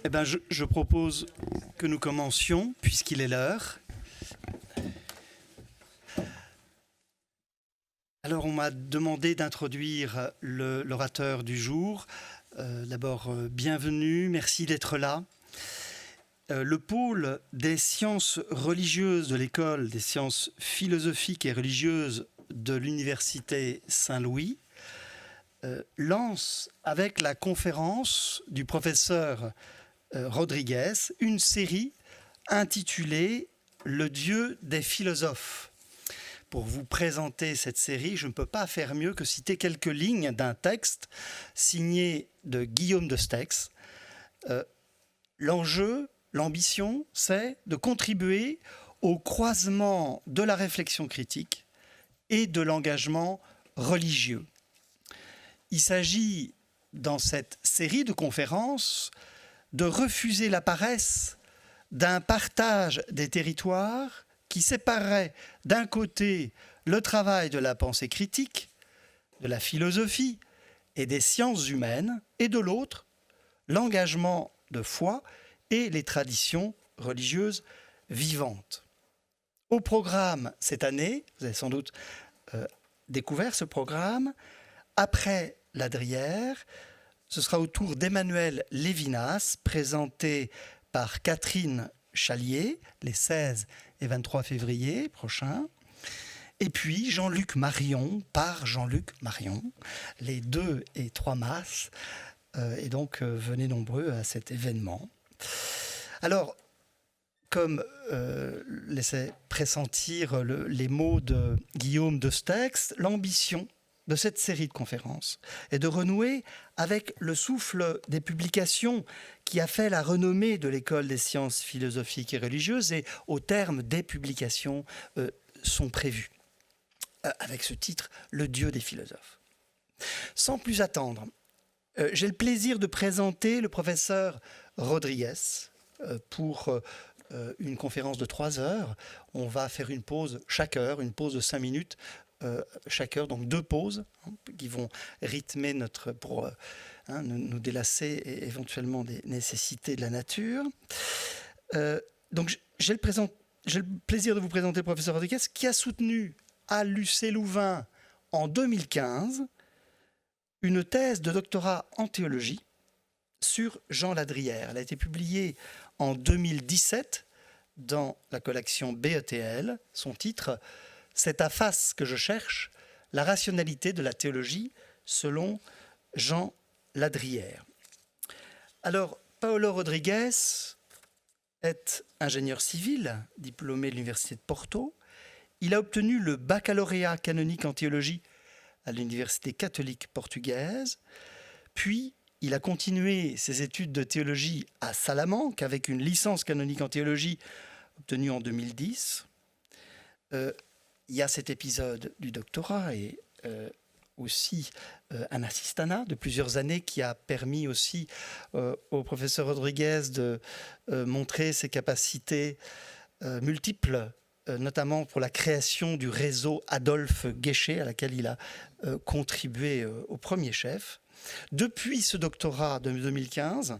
Eh ben, je propose que nous commencions, puisqu'il est l'heure. Alors, on m'a demandé d'introduire l'orateur du jour. D'abord, bienvenue, merci d'être là. Le pôle des sciences religieuses de l'école des sciences philosophiques et religieuses de l'Université Saint-Louis lance avec la conférence du professeur Rodriguez une série intitulée « Le Dieu des philosophes ». Pour vous présenter cette série, je ne peux pas faire mieux que citer quelques lignes d'un texte signé de Guillaume de Steix. L'enjeu, l'ambition, c'est de contribuer au croisement de la réflexion critique et de l'engagement religieux. Il s'agit, dans cette série de conférences, de refuser la paresse d'un partage des territoires qui séparerait d'un côté le travail de la pensée critique, de la philosophie et des sciences humaines, et de l'autre, l'engagement de foi et les traditions religieuses vivantes. Au programme cette année, vous avez sans doute découvert ce programme, après la Drière, ce sera au tour d'Emmanuel Lévinas, présenté par Catherine Chalier, les 16 et 23 février prochains. Et puis Jean-Luc Marion, par Jean-Luc Marion, les 2 et 3 mars. Et donc, venez nombreux à cet événement. Alors, comme laissait pressentir les mots de Guillaume de Steix, l'ambition de cette série de conférences est de renouer avec le souffle des publications qui a fait la renommée de l'école des sciences philosophiques et religieuses, et au terme des publications sont prévues, avec ce titre « Le Dieu des philosophes ». Sans plus attendre, j'ai le plaisir de présenter le professeur Rodriguez pour une conférence de 3 heures. On va faire une pause chaque heure, une pause de 5 minutes chaque heure, donc 2 pauses qui vont rythmer pour nous délasser et éventuellement des nécessités de la nature. Donc j'ai le plaisir de vous présenter le professeur Rodriguez, qui a soutenu à l'UC Louvain en 2015 une thèse de doctorat en théologie sur Jean Ladrière. Elle a été publiée en 2017 dans la collection BETL. Son titre « C'est à face que je cherche, la rationalité de la théologie selon Jean Ladrière ». Alors, Paolo Rodriguez est ingénieur civil, diplômé de l'Université de Porto. Il a obtenu le baccalauréat canonique en théologie à l'Université catholique portugaise. Puis, il a continué ses études de théologie à Salamanque avec une licence canonique en théologie obtenue en 2010. Il y a cet épisode du doctorat et aussi un assistanat de plusieurs années qui a permis aussi au professeur Rodriguez de montrer ses capacités multiples, notamment pour la création du réseau Adolphe Guéchet, à laquelle il a contribué au premier chef. Depuis ce doctorat de 2015,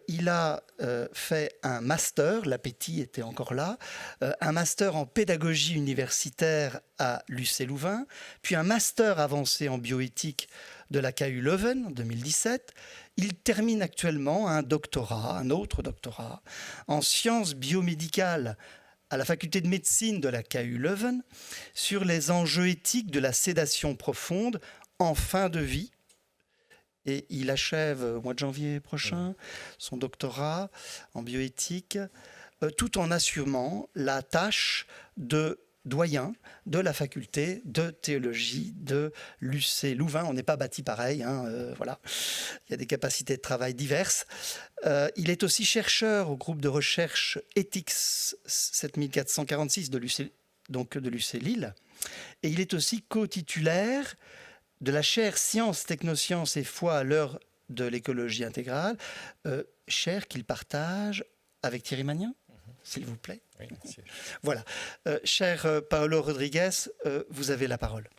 il a fait un master, l'appétit était encore là, un master en pédagogie universitaire à l'UC Louvain, puis un master avancé en bioéthique de la KU Leuven en 2017. Il termine actuellement un autre doctorat en sciences biomédicales à la faculté de médecine de la KU Leuven sur les enjeux éthiques de la sédation profonde en fin de vie. Et il achève au mois de janvier prochain son doctorat en bioéthique, tout en assumant la tâche de doyen de la faculté de théologie de l'UC Louvain. On n'est pas bâti pareil, voilà. Il y a des capacités de travail diverses. Il est aussi chercheur au groupe de recherche Ethics 7446 de l'UC Lille. Et il est aussi co-titulaire de la chaire Sciences, Technosciences et Foi à l'heure de l'écologie intégrale, chaire qu'il partage avec Thierry Magnin, s'il vous plaît. Oui, merci. Voilà. Cher Paolo Rodriguez, vous avez la parole.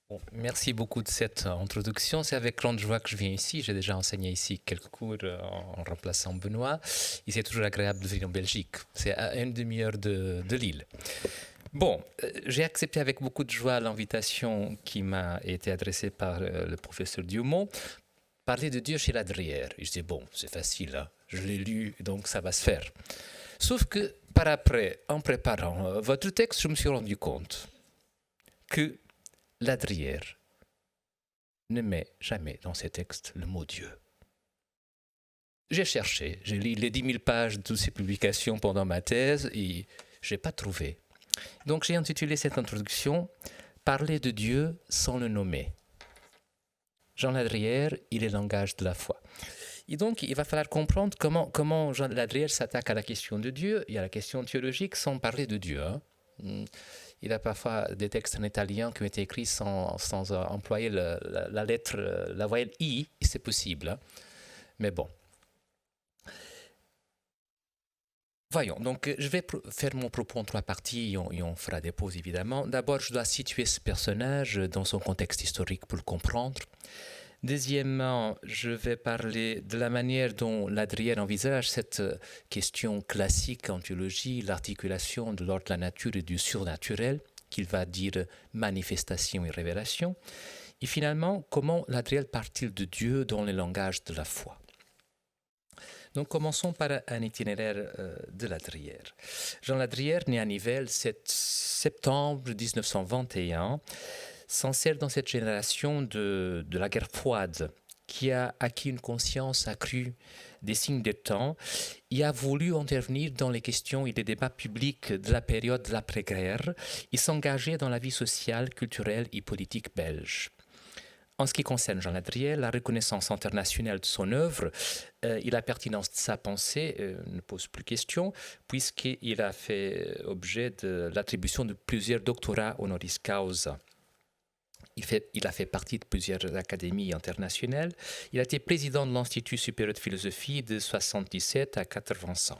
Bon, merci beaucoup de cette introduction. C'est avec grande joie que je viens ici. J'ai déjà enseigné ici quelques cours en remplaçant Benoît. Et c'est toujours agréable de venir en Belgique. C'est à une demi-heure de Lille. Bon, j'ai accepté avec beaucoup de joie l'invitation qui m'a été adressée par le professeur Dumont. Parler de Dieu chez Ladrière. Et je dis, bon, c'est facile, hein. Je l'ai lu, donc ça va se faire. Sauf que, par après, en préparant votre texte, je me suis rendu compte que Ladrière ne met jamais dans ses textes le mot Dieu. J'ai cherché, j'ai lu les 10 000 pages de toutes ces publications pendant ma thèse et je n'ai pas trouvé. Donc j'ai intitulé cette introduction « Parler de Dieu sans le nommer ». Jean Ladrière, il est le langage de la foi. Et donc, il va falloir comprendre comment Jean Ladrière s'attaque à la question de Dieu et à la question théologique sans parler de Dieu. Hein. Il a parfois des textes en italien qui ont été écrits sans employer la lettre, la voyelle I, c'est possible. Hein. Mais bon. Voyons, donc je vais faire mon propos en 3 parties et on fera des pauses évidemment. D'abord, je dois situer ce personnage dans son contexte historique pour le comprendre. Deuxièmement, je vais parler de la manière dont Ladrière envisage cette question classique en théologie, l'articulation de l'ordre de la nature et du surnaturel, qu'il va dire manifestation et révélation. Et finalement, comment Ladrière part-il de Dieu dans le langage de la foi? Donc commençons par un itinéraire de Ladrière. Jean Ladrière, né à Nivelles, 7 septembre 1921, s'insère dans cette génération de la guerre froide qui a acquis une conscience accrue des signes des temps et a voulu intervenir dans les questions et les débats publics de la période de l'après-guerre et s'engager dans la vie sociale, culturelle et politique belge. En ce qui concerne Jean Ladrière, la reconnaissance internationale de son œuvre et la pertinence de sa pensée ne pose plus question, puisqu'il a fait objet de l'attribution de plusieurs doctorats honoris causa. Il a fait partie de plusieurs académies internationales. Il a été président de l'Institut supérieur de philosophie de 1977 à 1985.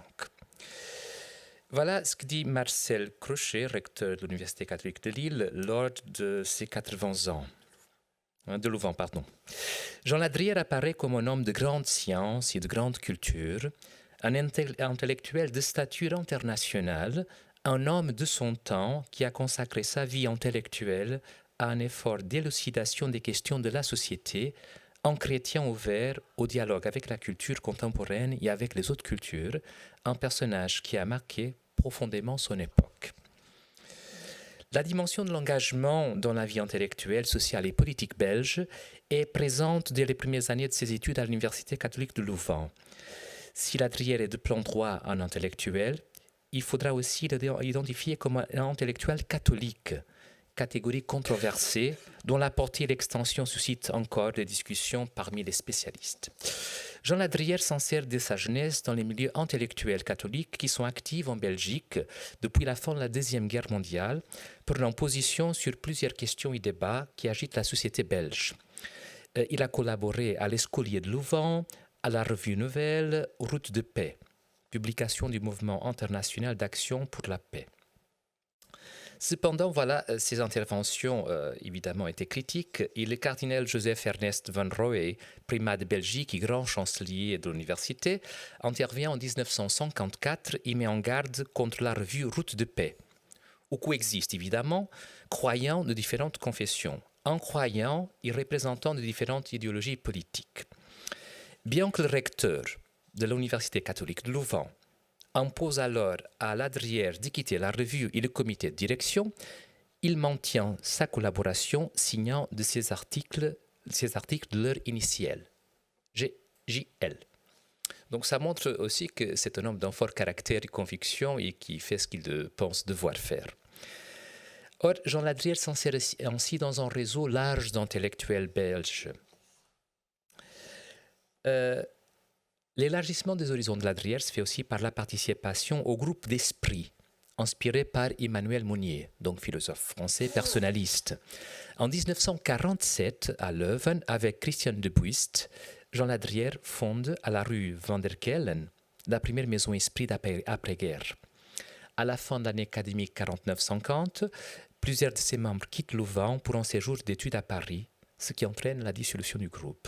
Voilà ce que dit Marcel Crochet, recteur de l'Université catholique de Lille, lors de ses 80 ans. De Louvain, pardon. Jean Ladrière apparaît comme un homme de grande science et de grande culture, un intellectuel de stature internationale, un homme de son temps qui a consacré sa vie intellectuelle à un effort d'élucidation des questions de la société, en chrétien ouvert au dialogue avec la culture contemporaine et avec les autres cultures, un personnage qui a marqué profondément son époque. La dimension de l'engagement dans la vie intellectuelle, sociale et politique belge est présente dès les premières années de ses études à l'Université catholique de Louvain. Si Ladrière est de plein droit un intellectuel, il faudra aussi l'identifier comme un intellectuel catholique, catégorie controversée, dont la portée et l'extension suscitent encore des discussions parmi les spécialistes. Jean Ladrière s'insère dès sa jeunesse dans les milieux intellectuels catholiques qui sont actifs en Belgique depuis la fin de la Deuxième Guerre mondiale pour leur position sur plusieurs questions et débats qui agitent la société belge. Il a collaboré à l'Escolier de Louvain, à la Revue Nouvelle, Route de paix, publication du Mouvement international d'action pour la paix. Cependant, voilà, ces interventions, évidemment, étaient critiques et le cardinal Joseph Ernest van Rooij, primat de Belgique et grand chancelier de l'université, intervient en 1954 et met en garde contre la revue Route de paix, où coexistent évidemment croyants de différentes confessions, incroyants et représentants de différentes idéologies politiques. Bien que le recteur de l'Université catholique de Louvain impose alors à Ladrière de quitter la revue et le comité de direction, il maintient sa collaboration signant de ces articles de leur initiale, JL. Donc ça montre aussi que c'est un homme d'un fort caractère et conviction et qui fait ce qu'il pense devoir faire. Or, Jean Ladrière s'insère ainsi dans un réseau large d'intellectuels belges. L'élargissement des horizons de Ladrière se fait aussi par la participation au groupe d'esprit, inspiré par Emmanuel Mounier, donc philosophe français personnaliste. En 1947, à Leuven, avec Christian de Buist, Jean Ladrière fonde à la rue Van der Kellen la première maison esprit d'après-guerre. À la fin de l'année académique 49-50, Plusieurs de ses membres quittent Louvain pour un séjour d'études à Paris, ce qui entraîne la dissolution du groupe.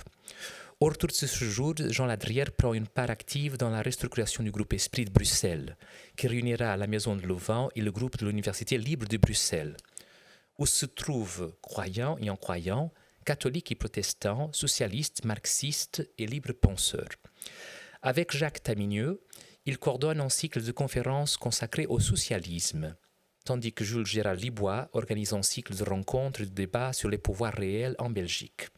Au retour de ce séjour, Jean Ladrière prend une part active dans la restructuration du groupe Esprit de Bruxelles, qui réunira à la Maison de Louvain et le groupe de l'Université libre de Bruxelles, où se trouvent croyants et incroyants, catholiques et protestants, socialistes, marxistes et libres penseurs. Avec Jacques Tamigneux, il coordonne un cycle de conférences consacré au socialisme, tandis que Jules Gérard Libois organise un cycle de rencontres et de débats sur les pouvoirs réels en Belgique.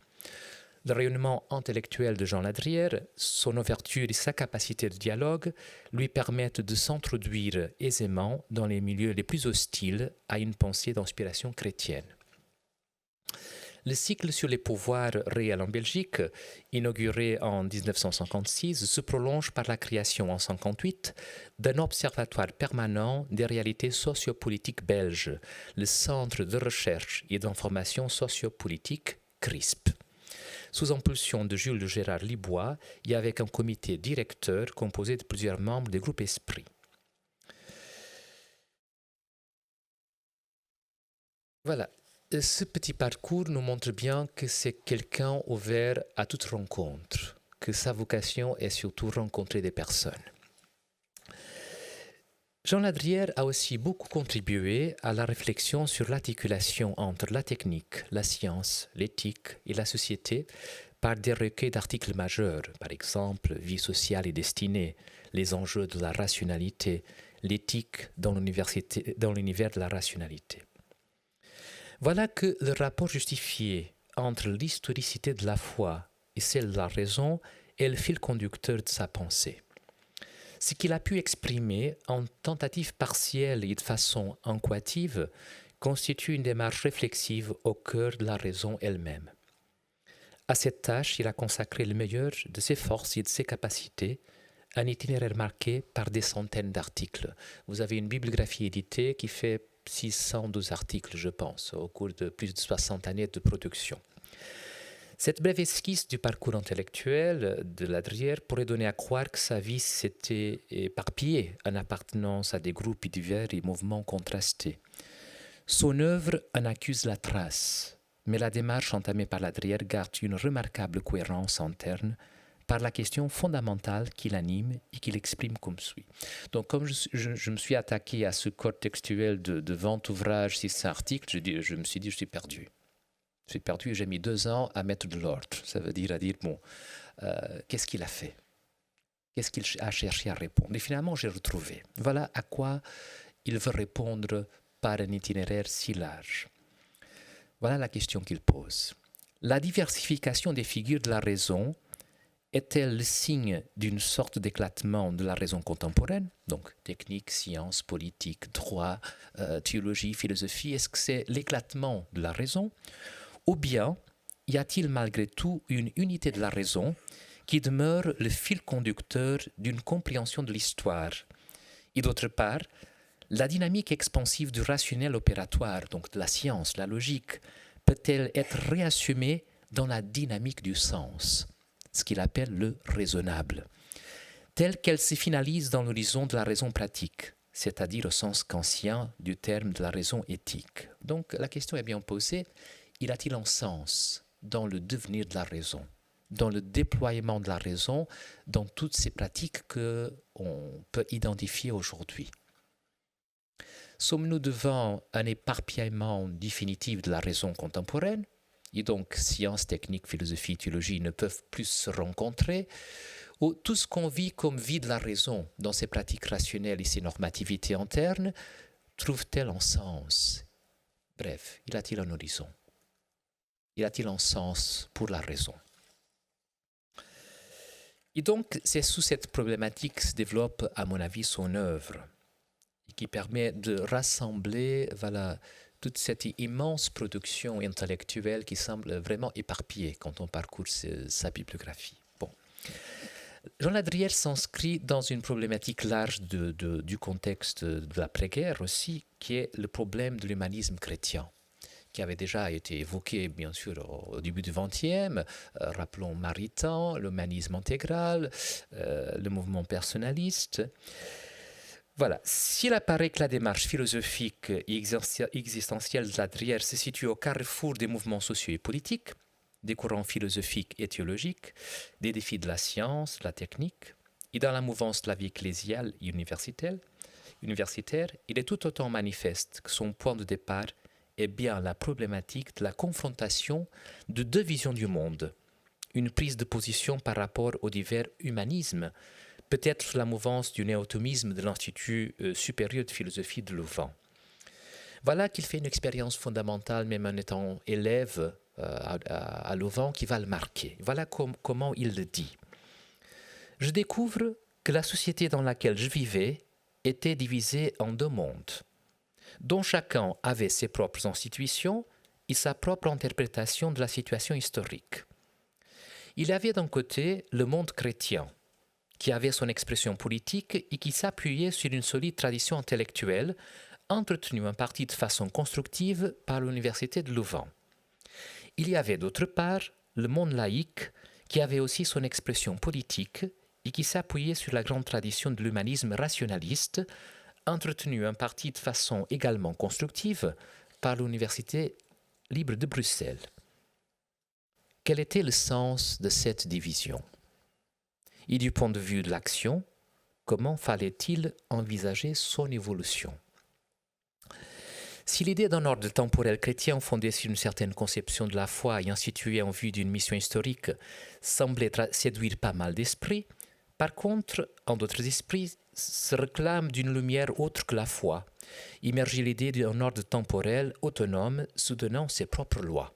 Le rayonnement intellectuel de Jean Ladrière, son ouverture et sa capacité de dialogue lui permettent de s'introduire aisément dans les milieux les plus hostiles à une pensée d'inspiration chrétienne. Le cycle sur les pouvoirs réels en Belgique, inauguré en 1956, se prolonge par la création en 1958 d'un observatoire permanent des réalités sociopolitiques belges, le Centre de recherche et d'information sociopolitique CRISP. Sous impulsion de Jules Gérard Libois et avec un comité directeur composé de plusieurs membres du groupe Esprit. Voilà. Ce petit parcours nous montre bien que c'est quelqu'un ouvert à toute rencontre, que sa vocation est surtout rencontrer des personnes. Jean Ladrière a aussi beaucoup contribué à la réflexion sur l'articulation entre la technique, la science, l'éthique et la société par des recueils d'articles majeurs, par exemple Vie sociale et destinée, les enjeux de la rationalité, l'éthique dans l'univers de la rationalité. Voilà que le rapport justifié entre l'historicité de la foi et celle de la raison est le fil conducteur de sa pensée. Ce qu'il a pu exprimer en tentative partielle et de façon incoative constitue une démarche réflexive au cœur de la raison elle-même. À cette tâche, il a consacré le meilleur de ses forces et de ses capacités, un itinéraire marqué par des centaines d'articles. Vous avez une bibliographie éditée qui fait 612 articles, je pense, au cours de plus de 60 années de production. Cette brève esquisse du parcours intellectuel de Ladrière pourrait donner à croire que sa vie s'était éparpillée en appartenance à des groupes divers et mouvements contrastés. Son œuvre en accuse la trace, mais la démarche entamée par Ladrière garde une remarquable cohérence interne par la question fondamentale qui l'anime et qu'il exprime comme suit. Donc, comme je me suis attaqué à ce corps textuel de 20 ouvrages, 6 articles, je me suis dit, je suis perdu. Je suis perdu et j'ai mis 2 ans à mettre de l'ordre. Ça veut dire bon, qu'est-ce qu'il a fait? Qu'est-ce qu'il a cherché à répondre? Et finalement, j'ai retrouvé. Voilà à quoi il veut répondre par un itinéraire si large. Voilà la question qu'il pose. La diversification des figures de la raison est-elle le signe d'une sorte d'éclatement de la raison contemporaine? Donc, technique, science, politique, droit, théologie, philosophie. Est-ce que c'est l'éclatement de la raison? Ou bien, y a-t-il malgré tout une unité de la raison qui demeure le fil conducteur d'une compréhension de l'histoire? Et d'autre part, la dynamique expansive du rationnel opératoire, donc de la science, la logique, peut-elle être réassumée dans la dynamique du sens, ce qu'il appelle le raisonnable, telle qu'elle se finalise dans l'horizon de la raison pratique, c'est-à-dire au sens kantien du terme de la raison éthique. Donc la question est bien posée, y a-t-il un sens dans le devenir de la raison, dans le déploiement de la raison, dans toutes ces pratiques qu'on peut identifier aujourd'hui? Sommes-nous devant un éparpillement définitif de la raison contemporaine? Et donc, sciences, techniques, philosophie, théologie ne peuvent plus se rencontrer, ou tout ce qu'on vit comme vie de la raison dans ses pratiques rationnelles et ses normativités internes trouve-t-elle un sens? Bref, y a-t-il un horizon? Y a-t-il un sens pour la raison? Et donc, c'est sous cette problématique que se développe, à mon avis, son œuvre, et qui permet de rassembler, toute cette immense production intellectuelle qui semble vraiment éparpillée quand on parcourt sa bibliographie. Bon. Jean Ladrière s'inscrit dans une problématique large du contexte de l'après-guerre aussi, qui est le problème de l'humanisme chrétien, qui avait déjà été évoqué, bien sûr, au début du XXe. Rappelons Maritain, l'humanisme intégral, le mouvement personnaliste. Voilà, s'il apparaît que la démarche philosophique et existentielle de Ladrière se situe au carrefour des mouvements sociaux et politiques, des courants philosophiques et théologiques, des défis de la science, de la technique, et dans la mouvance de la vie ecclésiale et universitaire, il est tout autant manifeste que son point de départ est bien la problématique de la confrontation de deux visions du monde, une prise de position par rapport aux divers humanismes, peut-être la mouvance du néo-thomisme de l'Institut supérieur de philosophie de Louvain. Voilà qu'il fait une expérience fondamentale, même en étant élève à Louvain, qui va le marquer. Voilà comment il le dit. Je découvre que la société dans laquelle je vivais était divisée en deux mondes, dont chacun avait ses propres institutions et sa propre interprétation de la situation historique. Il y avait d'un côté le monde chrétien, qui avait son expression politique et qui s'appuyait sur une solide tradition intellectuelle, entretenue en partie de façon constructive par l'Université de Louvain. Il y avait d'autre part le monde laïque, qui avait aussi son expression politique et qui s'appuyait sur la grande tradition de l'humanisme rationaliste, entretenue en partie de façon également constructive par l'Université libre de Bruxelles. Quel était le sens de cette division ? Et du point de vue de l'action, comment fallait-il envisager son évolution ? Si l'idée d'un ordre temporel chrétien fondé sur une certaine conception de la foi et instituée en vue d'une mission historique semblait séduire pas mal d'esprits, par contre, en d'autres esprits se réclament d'une lumière autre que la foi, immerger l'idée d'un ordre temporel autonome soutenant ses propres lois.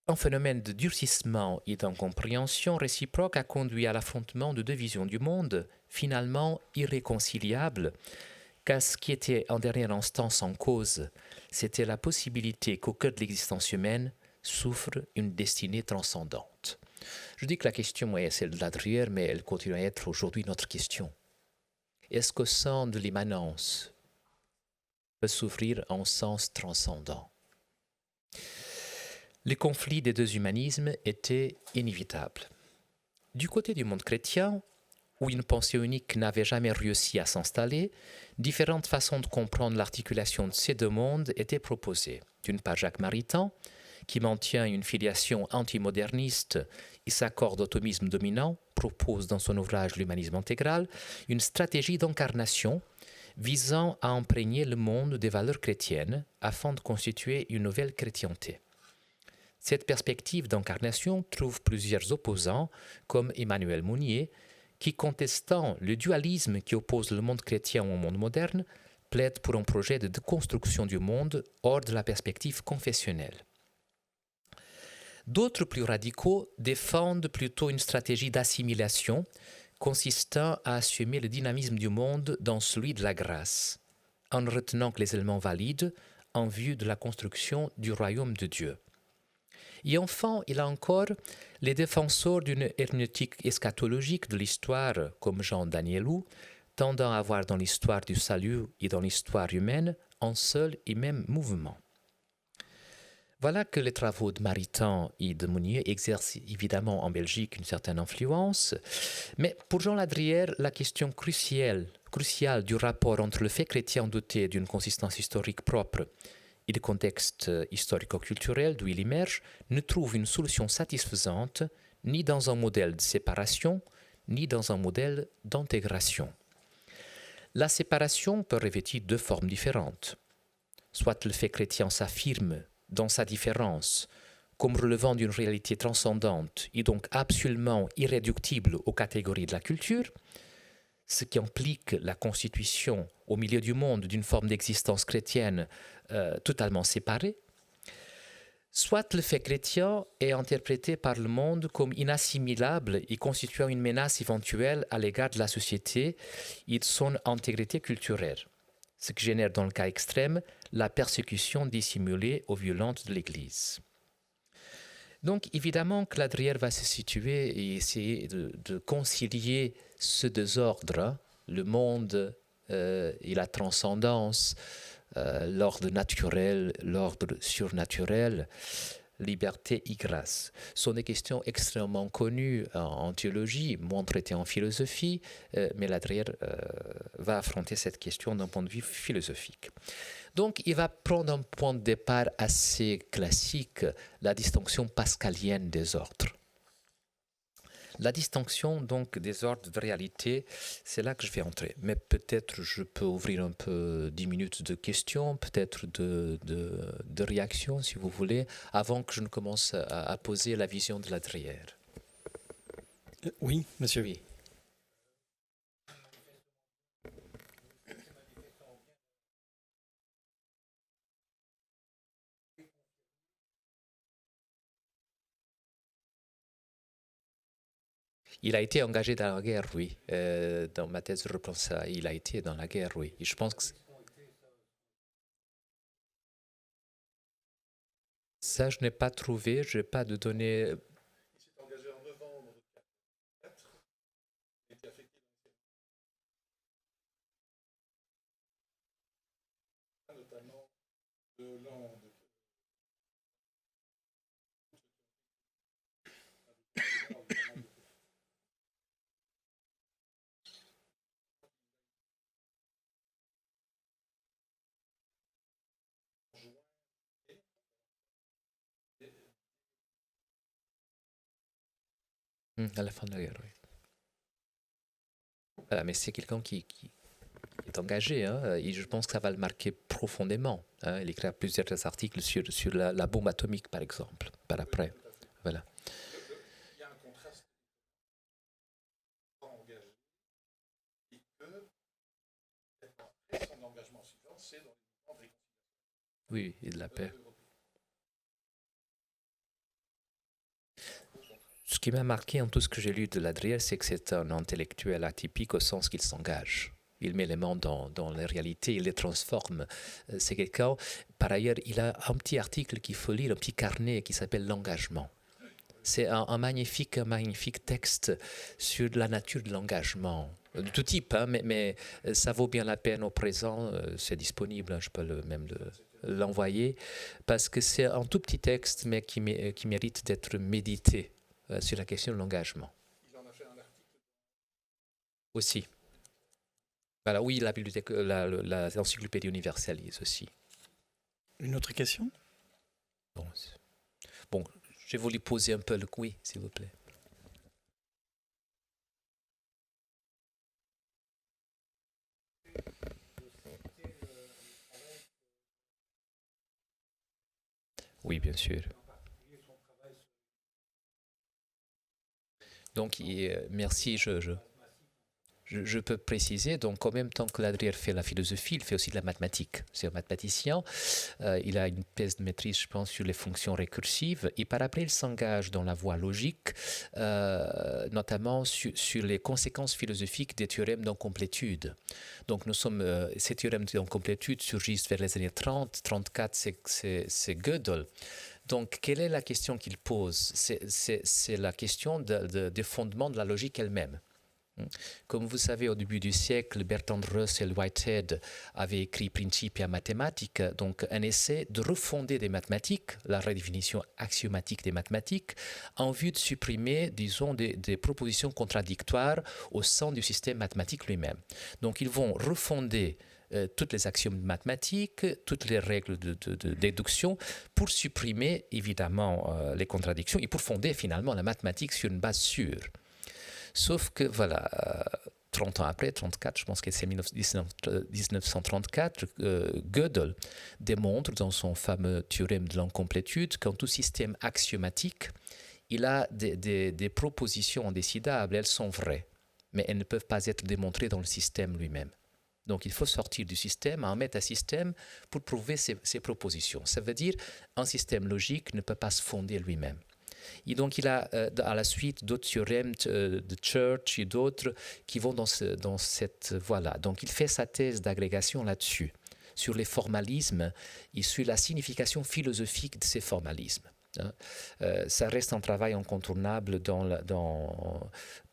Un phénomène de durcissement et d'incompréhension réciproque a conduit à l'affrontement de deux visions du monde, finalement irréconciliables, car ce qui était en dernière instance en cause, c'était la possibilité qu'au cœur de l'existence humaine souffre une destinée transcendante. Je dis que la question est celle de Ladrière, mais elle continue à être aujourd'hui notre question. Est-ce qu'au sein de l'immanence peut s'ouvrir un sens transcendant ? Le conflit des deux humanismes était inévitable. Du côté du monde chrétien, où une pensée unique n'avait jamais réussi à s'installer, différentes façons de comprendre l'articulation de ces deux mondes étaient proposées. D'une part, Jacques Maritain, qui maintient une filiation antimoderniste et s'accorde au thomisme dominant, propose dans son ouvrage L'humanisme intégral une stratégie d'incarnation visant à imprégner le monde des valeurs chrétiennes afin de constituer une nouvelle chrétienté. Cette perspective d'incarnation trouve plusieurs opposants, comme Emmanuel Mounier, qui, contestant le dualisme qui oppose le monde chrétien au monde moderne, plaide pour un projet de déconstruction du monde hors de la perspective confessionnelle. D'autres plus radicaux défendent plutôt une stratégie d'assimilation consistant à assumer le dynamisme du monde dans celui de la grâce, en retenant que les éléments valides en vue de la construction du royaume de Dieu. Et enfin, il y a encore les défenseurs d'une herméneutique eschatologique de l'histoire, comme Jean Danielou, tendant à voir dans l'histoire du salut et dans l'histoire humaine un seul et même mouvement. Voilà que les travaux de Maritain et de Mounier exercent évidemment en Belgique une certaine influence, mais pour Jean Ladrière, la question cruciale du rapport entre le fait chrétien doté d'une consistance historique propre et le contexte historico-culturel d'où il émerge ne trouve une solution satisfaisante ni dans un modèle de séparation, ni dans un modèle d'intégration. La séparation peut revêtir deux formes différentes. Soit le fait chrétien s'affirme dans sa différence, comme relevant d'une réalité transcendante et donc absolument irréductible aux catégories de la culture, ce qui implique la constitution au milieu du monde d'une forme d'existence chrétienne totalement séparée, soit le fait chrétien est interprété par le monde comme inassimilable et constituant une menace éventuelle à l'égard de la société et de son intégrité culturelle, ce qui génère dans le cas extrême la persécution dissimulée ou violente de l'Église. Donc évidemment que Ladrière va se situer et essayer de concilier ce désordre, le monde et la transcendance, l'ordre naturel, l'ordre surnaturel, liberté et grâce. Ce sont des questions extrêmement connues en théologie, moins traitées en philosophie, mais Ladrière va affronter cette question d'un point de vue philosophique. Donc, il va prendre un point de départ assez classique, la distinction pascalienne des ordres. La distinction donc des ordres de réalité, c'est là que je vais entrer. Mais peut-être je peux ouvrir un peu 10 minutes de questions, peut-être de réactions, si vous voulez, avant que je ne commence à poser la vision de Ladrière. Oui, monsieur. Oui. Il a été engagé dans la guerre, oui. Dans ma thèse, je reprends ça. Il a été dans la guerre, oui. Et je pense que ça, je n'ai pas trouvé. Je n'ai pas de données. Il s'est engagé en novembre 1944 et qui a fait notamment de Hollande. À la fin de la guerre, oui. Voilà, mais c'est quelqu'un qui est engagé, hein, et je pense que ça va le marquer profondément. Hein. Il écrit plusieurs articles sur la bombe atomique, par exemple, par après. Voilà. Il y a un contraste engagé et que après son engagement suivant, c'est dans les mouvements de réconciliation. Oui, et de la paix. Ce qui m'a marqué en tout ce que j'ai lu de Ladrière, c'est que c'est un intellectuel atypique au sens qu'il s'engage. Il met les mains dans les réalités, il les transforme. C'est quelqu'un. Par ailleurs, il a un petit article qu'il faut lire, un petit carnet qui s'appelle L'engagement. C'est un magnifique texte sur la nature de l'engagement. De tout type, hein, mais ça vaut bien la peine au présent. C'est disponible, hein, je peux même l'envoyer, parce que c'est un tout petit texte, mais qui mérite d'être médité sur la question de l'engagement. Il en a fait un article. Aussi. Voilà, oui, la bibliothèque, l'encyclopédie universalise aussi. Une autre question? Bon, je vais vous lui poser un peu le oui, s'il vous plaît. Oui, bien sûr. Donc, merci, je peux préciser, donc en même temps que Ladrière fait la philosophie, il fait aussi de la mathématique. C'est un mathématicien. Il a une thèse de maîtrise, je pense, sur les fonctions récursives. Et par après, il s'engage dans la voie logique, notamment sur les conséquences philosophiques des théorèmes d'incomplétude. Donc, ces théorèmes d'incomplétude surgissent vers les années 30. 34, c'est Gödel. Donc, quelle est la question qu'il pose? C'est la question des fondements de la logique elle-même. Comme vous savez, au début du siècle, Bertrand Russell Whitehead avait écrit Principia Mathematica, donc un essai de refonder des mathématiques, la redéfinition axiomatique des mathématiques, en vue de supprimer, disons, des propositions contradictoires au sein du système mathématique lui-même. Donc, ils vont refonder toutes les axiomes mathématiques, toutes les règles de déduction, pour supprimer évidemment les contradictions et pour fonder finalement la mathématique sur une base sûre. Sauf que voilà, 30 ans après, 34, je pense que c'est 1934, Gödel démontre dans son fameux théorème de l'incomplétude qu'en tout système axiomatique, il a des propositions indécidables, elles sont vraies, mais elles ne peuvent pas être démontrées dans le système lui-même. Donc, il faut sortir du système, en mettre un système pour prouver ces propositions. Ça veut dire un système logique ne peut pas se fonder lui-même. Et donc, il a à la suite d'autres théorèmes de Church et d'autres qui vont dans cette voie-là. Donc, il fait sa thèse d'agrégation là-dessus, sur les formalismes et sur la signification philosophique de ces formalismes. Ça reste un travail incontournable dans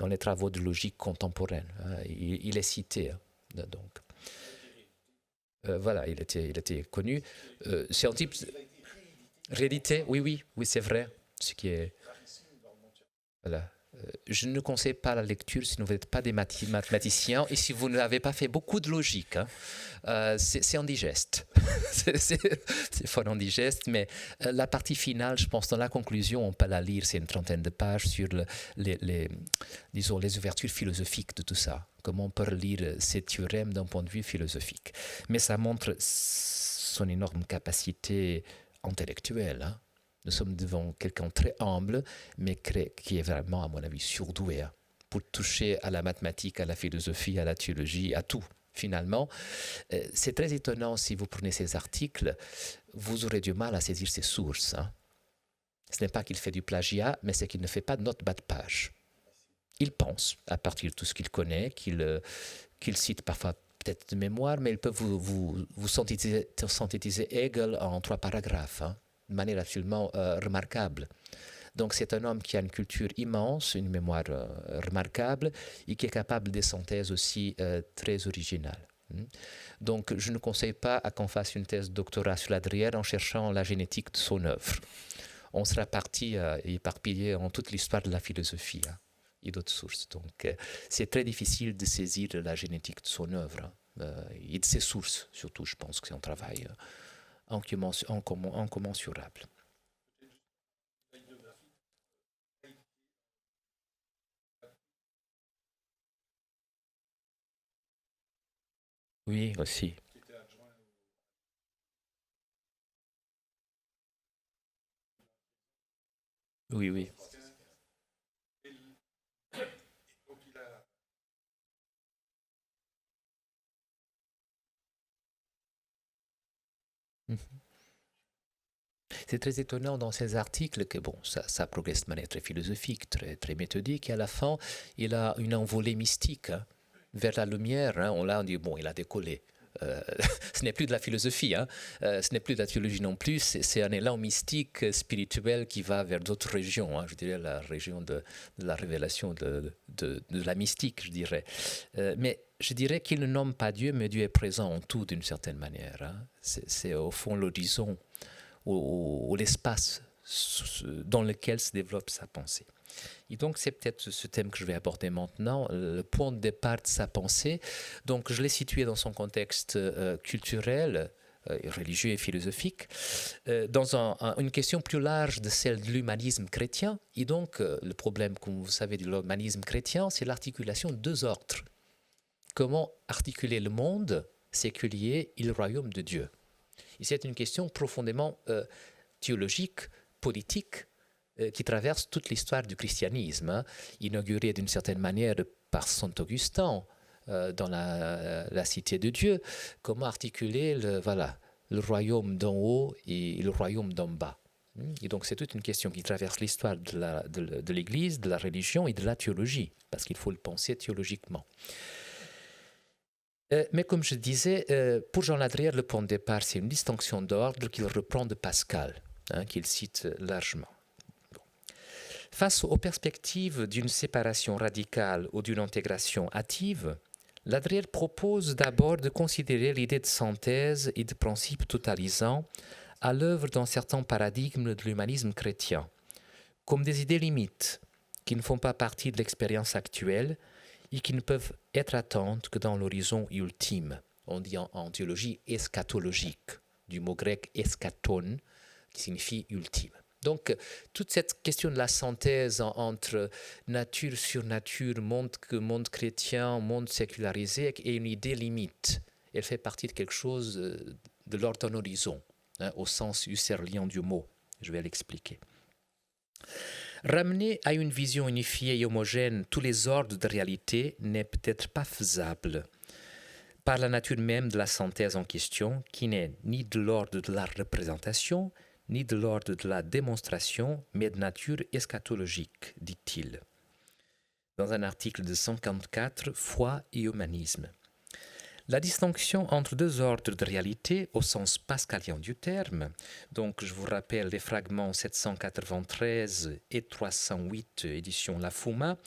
les travaux de logique contemporaine. Il est cité. Donc, voilà, il était connu. C'est un type. Réalité, oui, c'est vrai. Ce qui est. Voilà. Je ne conseille pas la lecture si vous n'êtes pas des mathématiciens et si vous n'avez pas fait beaucoup de logique. C'est indigeste. c'est fort indigeste, mais la partie finale, je pense, dans la conclusion, on peut la lire, c'est une trentaine de pages sur disons, les ouvertures philosophiques de tout ça. Comment on peut lire ces théorèmes d'un point de vue philosophique. Mais ça montre son énorme capacité intellectuelle. Hein. Nous sommes devant quelqu'un très humble, mais qui est vraiment, à mon avis, surdoué pour toucher à la mathématique, à la philosophie, à la théologie, à tout. Finalement, c'est très étonnant si vous prenez ces articles, vous aurez du mal à saisir ses sources. Hein. Ce n'est pas qu'il fait du plagiat, mais c'est qu'il ne fait pas de notes bas de page. Il pense, à partir de tout ce qu'il connaît, qu'il cite parfois peut-être de mémoire, mais il peut vous synthétiser Hegel en 3 paragraphes. Hein, de manière absolument remarquable. Donc c'est un homme qui a une culture immense, une mémoire remarquable et qui est capable de synthèses aussi très originales. Donc je ne conseille pas à qu'on fasse une thèse de doctorat sur la Drière en cherchant la génétique de son œuvre. On sera parti éparpillé en toute l'histoire de la philosophie et d'autres sources. Donc c'est très difficile de saisir la génétique de son œuvre et de ses sources, surtout je pense que c'est un travail incommensurable. Oui, aussi. Oui. C'est très étonnant dans ces articles que bon, ça progresse de manière très philosophique, très méthodique, et à la fin, il a une envolée mystique vers la lumière. Hein, on dit, bon, il a décollé. Ce n'est plus de la philosophie, hein, ce n'est plus de la théologie non plus, c'est un élan mystique, spirituel qui va vers d'autres régions, hein, je dirais la région de la révélation, de la mystique, je dirais. Mais je dirais qu'il ne nomme pas Dieu, mais Dieu est présent en tout d'une certaine manière. Hein. C'est au fond l'horizon ou l'espace dans lequel se développe sa pensée. Et donc, c'est peut-être ce thème que je vais aborder maintenant, le point de départ de sa pensée. Donc, je l'ai situé dans son contexte culturel, religieux et philosophique, dans une question plus large de celle de l'humanisme chrétien. Et donc, le problème, comme vous savez, de l'humanisme chrétien, c'est l'articulation de 2 ordres. Comment articuler le monde séculier et le royaume de Dieu? Et c'est une question profondément théologique, politique, qui traverse toute l'histoire du christianisme, hein, inaugurée d'une certaine manière par Saint Augustin dans la Cité de Dieu. Comment articuler le royaume d'en haut et le royaume d'en bas. Et donc c'est toute une question qui traverse l'histoire de l'Église, de la religion et de la théologie, parce qu'il faut le penser théologiquement. Mais comme je disais, pour Jean Ladrière, le point de départ, c'est une distinction d'ordre qu'il reprend de Pascal, hein, qu'il cite largement. Bon. Face aux perspectives d'une séparation radicale ou d'une intégration hâtive, Ladrière propose d'abord de considérer l'idée de synthèse et de principe totalisant à l'œuvre dans certains paradigmes de l'humanisme chrétien, comme des idées limites qui ne font pas partie de l'expérience actuelle et qui ne peuvent être atteintes que dans l'horizon ultime. On dit en théologie eschatologique, du mot grec eschaton, qui signifie ultime. Donc, toute cette question de la synthèse entre nature sur nature, monde chrétien, monde sécularisé, est une idée limite. Elle fait partie de quelque chose de l'ordre d'un horizon, hein, au sens husserlien du mot. Je vais l'expliquer. Ramener à une vision unifiée et homogène tous les ordres de réalité n'est peut-être pas faisable par la nature même de la synthèse en question, qui n'est ni de l'ordre de la représentation, ni de l'ordre de la démonstration, mais de nature eschatologique, dit-il. Dans un article de 154, Foi et humanisme. La distinction entre 2 ordres de réalité au sens pascalien du terme, donc je vous rappelle les fragments 793 et 308 édition La Fuma,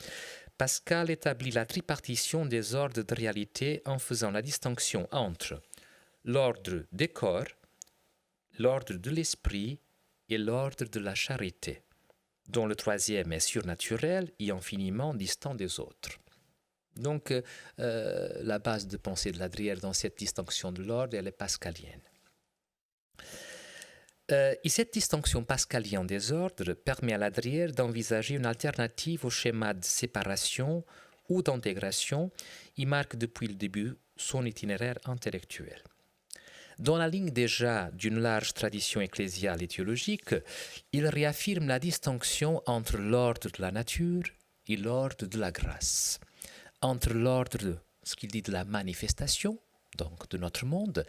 Pascal établit la tripartition des ordres de réalité en faisant la distinction entre l'ordre des corps, l'ordre de l'esprit et l'ordre de la charité, dont le troisième est surnaturel et infiniment distant des autres. Donc, la base de pensée de Ladrière dans cette distinction de l'ordre, elle est pascalienne. Et cette distinction pascalienne des ordres permet à Ladrière d'envisager une alternative au schéma de séparation ou d'intégration. Il marque depuis le début son itinéraire intellectuel. Dans la ligne déjà d'une large tradition ecclésiale et théologique, il réaffirme la distinction entre l'ordre de la nature et l'ordre de la grâce, entre l'ordre de ce qu'il dit de la manifestation, donc de notre monde.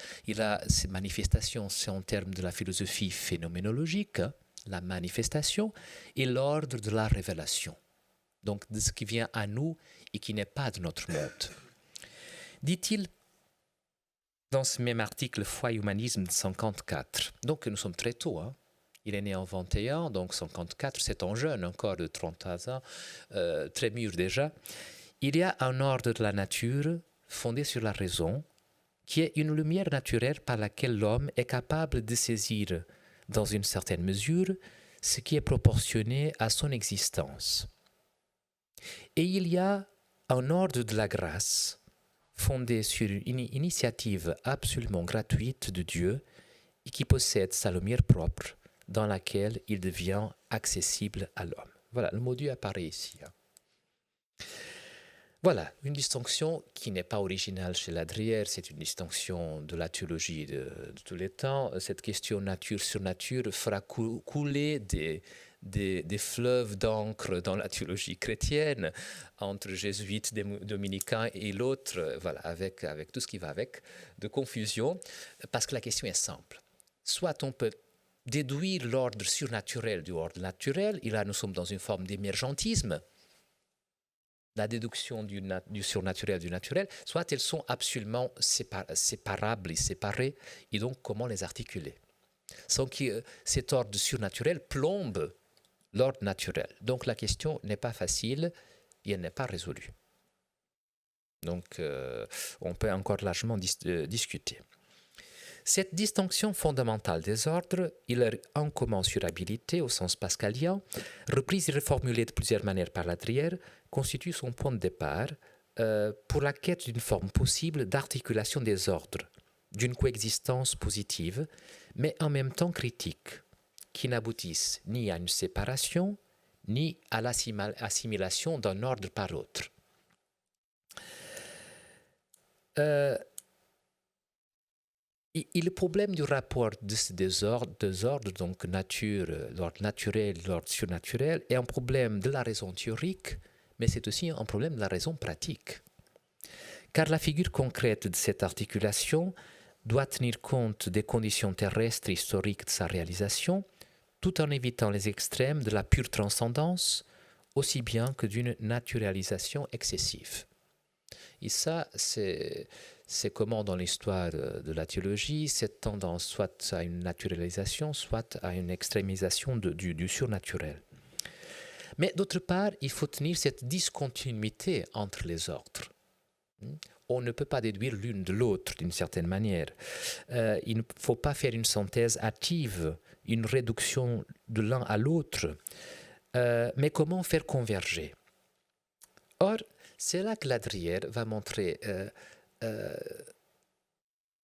Ces manifestations, c'est en termes de la philosophie phénoménologique, la manifestation, et l'ordre de la révélation, donc de ce qui vient à nous et qui n'est pas de notre monde. Dit-il dans ce même article Foi et humanisme de 54, donc nous sommes très tôt, hein. Il est né en 21, donc 54, c'est un jeune encore de 30 ans, très mûr déjà. Il y a un ordre de la nature fondé sur la raison, qui est une lumière naturelle par laquelle l'homme est capable de saisir, dans une certaine mesure, ce qui est proportionné à son existence. Et il y a un ordre de la grâce, fondé sur une initiative absolument gratuite de Dieu et qui possède sa lumière propre, dans laquelle il devient accessible à l'homme. Voilà, le mot Dieu apparaît ici. Voilà, une distinction qui n'est pas originale chez Ladrière, c'est une distinction de la théologie de tous les temps. Cette question nature sur nature fera couler des fleuves d'encre dans la théologie chrétienne, entre jésuites, dominicains et l'autre, voilà, avec tout ce qui va avec, de confusion, parce que la question est simple. Soit on peut déduire l'ordre surnaturel du ordre naturel, et là nous sommes dans une forme d'émergentisme, la déduction du surnaturel du naturel, soit elles sont absolument séparables et séparées, et donc comment les articuler sans que cet ordre surnaturel plombe l'ordre naturel. Donc la question n'est pas facile et elle n'est pas résolue. Donc on peut encore largement discuter. Cette distinction fondamentale des ordres et leur incommensurabilité au sens pascalien, reprise et reformulée de plusieurs manières par Ladrière, constitue son point de départ pour la quête d'une forme possible d'articulation des ordres, d'une coexistence positive, mais en même temps critique, qui n'aboutissent ni à une séparation, ni à l'assimilation d'un ordre par l'autre. Et le problème du rapport de ces deux ordres, donc nature, l'ordre naturel et l'ordre surnaturel, est un problème de la raison théorique, mais c'est aussi un problème de la raison pratique. Car la figure concrète de cette articulation doit tenir compte des conditions terrestres et historiques de sa réalisation, tout en évitant les extrêmes de la pure transcendance, aussi bien que d'une naturalisation excessive. Et ça, c'est comment dans l'histoire de la théologie, cette tendance soit à une naturalisation, soit à une extrémisation du surnaturel. Mais d'autre part, il faut tenir cette discontinuité entre les ordres. On ne peut pas déduire l'une de l'autre d'une certaine manière. Il ne faut pas faire une synthèse hâtive, une réduction de l'un à l'autre, mais comment faire converger. Or, c'est là que Ladrière va montrer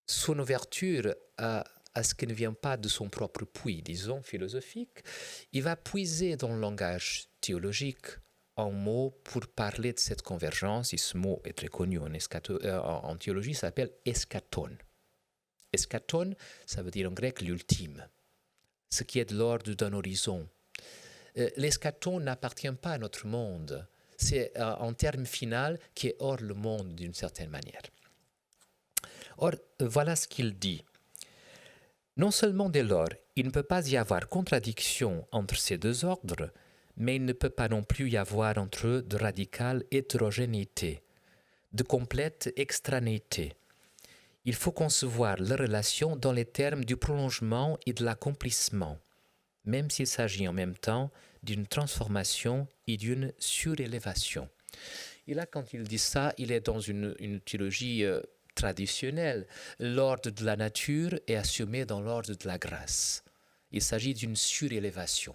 son ouverture à ce qui ne vient pas de son propre puits, disons, philosophique. Il va puiser dans le langage théologique un mot pour parler de cette convergence, et ce mot est très connu en théologie, ça s'appelle eschaton. Eschaton, ça veut dire en grec l'ultime, ce qui est de l'ordre d'un horizon. L'eschaton n'appartient pas à notre monde, c'est un terme final qui est hors le monde d'une certaine manière. Or, voilà ce qu'il dit. Non seulement dès lors, il ne peut pas y avoir contradiction entre ces deux ordres, mais il ne peut pas non plus y avoir entre eux de radicale hétérogénéité, de complète extranéité. Il faut concevoir leur relation dans les termes du prolongement et de l'accomplissement, même s'il s'agit en même temps d'une transformation et d'une surélévation. Et là, quand il dit ça, il est dans une théologie traditionnelle. L'ordre de la nature est assumé dans l'ordre de la grâce. Il s'agit d'une surélévation.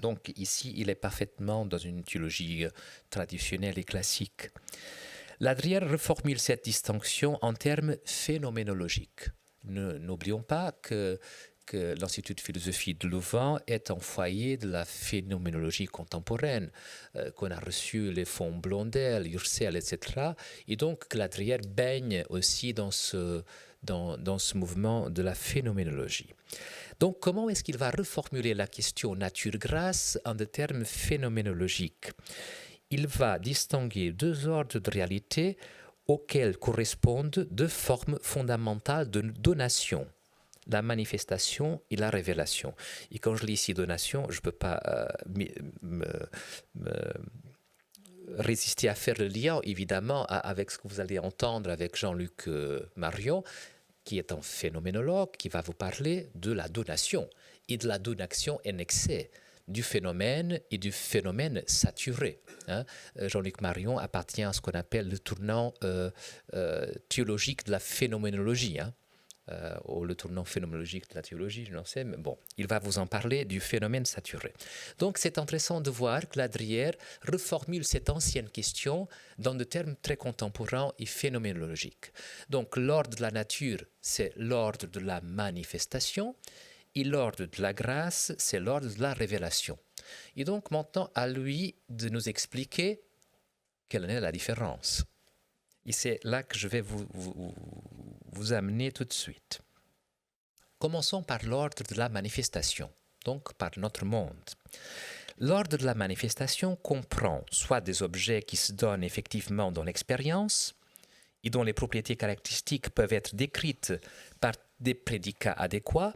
Donc ici, il est parfaitement dans une théologie traditionnelle et classique. Ladrière reformule cette distinction en termes phénoménologiques. N'oublions pas que l'Institut de philosophie de Louvain est un foyer de la phénoménologie contemporaine, qu'on a reçu les fonds Blondel, Husserl, etc. Et donc que Ladrière baigne aussi dans ce mouvement de la phénoménologie. Donc comment est-ce qu'il va reformuler la question nature-grâce en des termes phénoménologiques? Il va distinguer deux ordres de réalité auxquels correspondent deux formes fondamentales de donation, la manifestation et la révélation. Et quand je lis ici donation, je ne peux pas résister à faire le lien, évidemment, avec ce que vous allez entendre avec Jean-Luc Marion, qui est un phénoménologue, qui va vous parler de la donation et de la donation en excès, du phénomène et du phénomène saturé. Jean-Luc Marion appartient à ce qu'on appelle le tournant théologique de la phénoménologie, ou le tournant phénoménologique de la théologie, je n'en sais, mais bon, il va vous en parler du phénomène saturé. Donc c'est intéressant de voir que Ladrière reformule cette ancienne question dans des termes très contemporains et phénoménologiques. Donc l'ordre de la nature, c'est l'ordre de la manifestation, et l'ordre de la grâce, c'est l'ordre de la révélation. Et donc maintenant, à lui de nous expliquer quelle est la différence. Et c'est là que je vais vous amener tout de suite. Commençons par l'ordre de la manifestation, donc par notre monde. L'ordre de la manifestation comprend soit des objets qui se donnent effectivement dans l'expérience et dont les propriétés caractéristiques peuvent être décrites par des prédicats adéquats,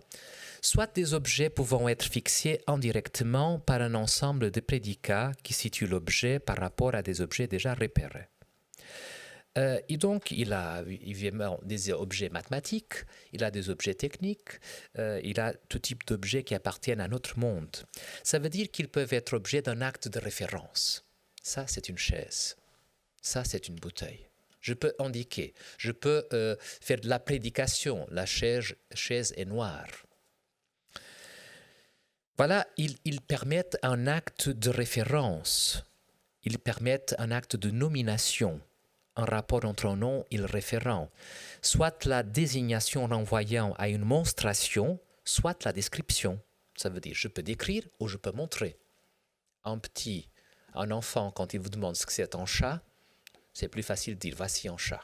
soit des objets pouvant être fixés indirectement par un ensemble de prédicats qui situent l'objet par rapport à des objets déjà repérés. Et donc, il a évidemment des objets mathématiques, il a des objets techniques, il a tout type d'objets qui appartiennent à notre monde. Ça veut dire qu'ils peuvent être objets d'un acte de référence. Ça, c'est une chaise. Ça, c'est une bouteille. Je peux indiquer, je peux faire de la prédication. La chaise est noire. Voilà, ils permettent un acte de référence. Ils permettent un acte de nomination, un rapport entre un nom et le référent, soit la désignation renvoyant à une monstration, soit la description. Ça veut dire je peux décrire ou je peux montrer. Un enfant, quand il vous demande ce que c'est un chat, c'est plus facile de dire voici un chat.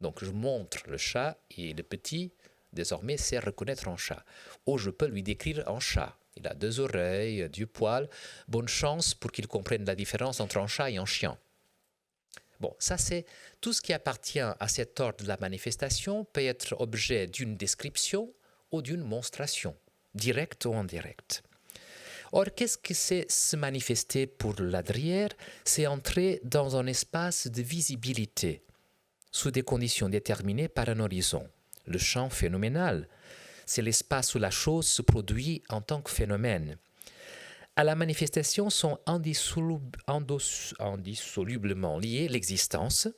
Donc je montre le chat et le petit, désormais, sait reconnaître un chat. Ou je peux lui décrire un chat. Il a deux oreilles, du poil. Bonne chance pour qu'il comprenne la différence entre un chat et un chien. Bon, ça c'est tout ce qui appartient à cet ordre de la manifestation peut être objet d'une description ou d'une monstration, directe ou indirecte. Or, qu'est-ce que c'est se manifester pour Ladrière? C'est entrer dans un espace de visibilité, sous des conditions déterminées par un horizon. Le champ phénoménal, c'est l'espace où la chose se produit en tant que phénomène. À la manifestation sont indissolublement liées l'existence,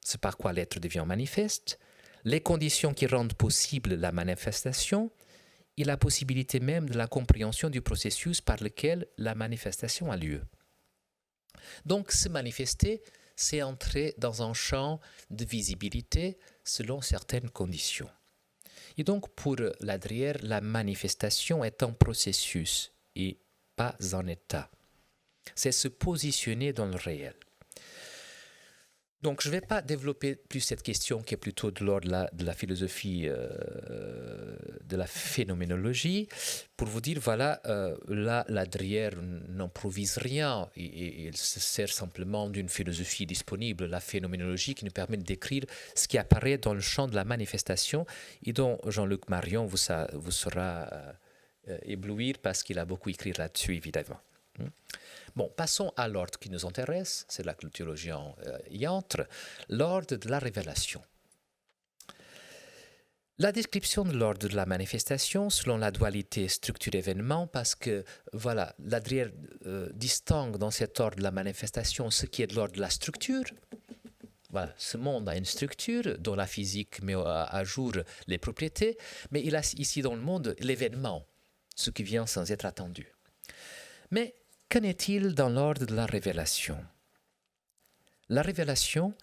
c'est par quoi l'être devient manifeste, les conditions qui rendent possible la manifestation et la possibilité même de la compréhension du processus par lequel la manifestation a lieu. Donc, se manifester, c'est entrer dans un champ de visibilité selon certaines conditions. Et donc, pour Ladrière, la manifestation est un processus et pas un état. C'est se positionner dans le réel. Donc, je ne vais pas développer plus cette question qui est plutôt de l'ordre de la philosophie, de la phénoménologie, pour vous dire, voilà, là, Ladrière n'improvise rien, il se sert simplement d'une philosophie disponible, la phénoménologie, qui nous permet de décrire ce qui apparaît dans le champ de la manifestation et dont Jean-Luc Marion vous saura éblouir parce qu'il a beaucoup écrit là-dessus, évidemment. Bon, passons à l'ordre qui nous intéresse, c'est là que le théologien y entre, l'ordre de la révélation. La description de l'ordre de la manifestation selon la dualité structure-événement, parce que, voilà, Ladrière distingue dans cet ordre de la manifestation ce qui est de l'ordre de la structure. Voilà, ce monde a une structure dont la physique met à jour les propriétés, mais il a ici dans le monde l'événement. ce qui vient sans être attendu. Mais qu'en est-il dans l'ordre de la révélation? La révélation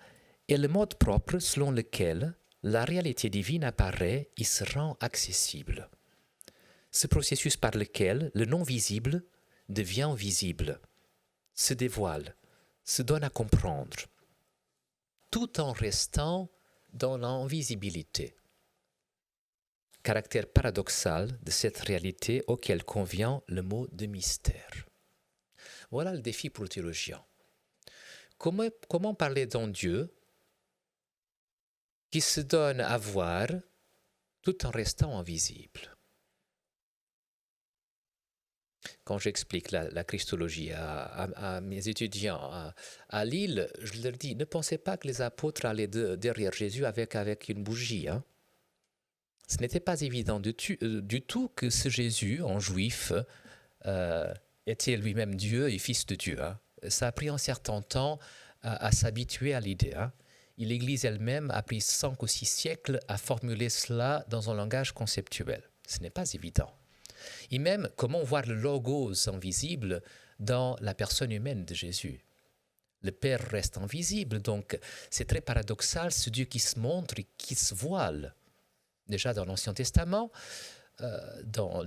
est le mode propre selon lequel la réalité divine apparaît et se rend accessible. Ce processus par lequel le non-visible devient visible, se dévoile, se donne à comprendre, tout en restant dans l'invisibilité. Caractère paradoxal de cette réalité auquel convient le mot de mystère. Voilà le défi pour le théologien. Comment parler d'un Dieu qui se donne à voir tout en restant invisible? Quand j'explique la christologie à mes étudiants à Lille, je leur dis, ne pensez pas que les apôtres allaient derrière Jésus avec une bougie. Hein. Ce n'était pas évident du tout que ce Jésus, en juif, était lui-même Dieu et fils de Dieu. Hein. Ça a pris un certain temps à s'habituer à l'idée. Hein. Et l'Église elle-même a pris 5 ou 6 siècles à formuler cela dans un langage conceptuel. Ce n'est pas évident. Et même, comment voir le logos invisible dans la personne humaine de Jésus? Le Père reste invisible, donc c'est très paradoxal, ce Dieu qui se montre et qui se voile. Déjà dans l'Ancien Testament, dans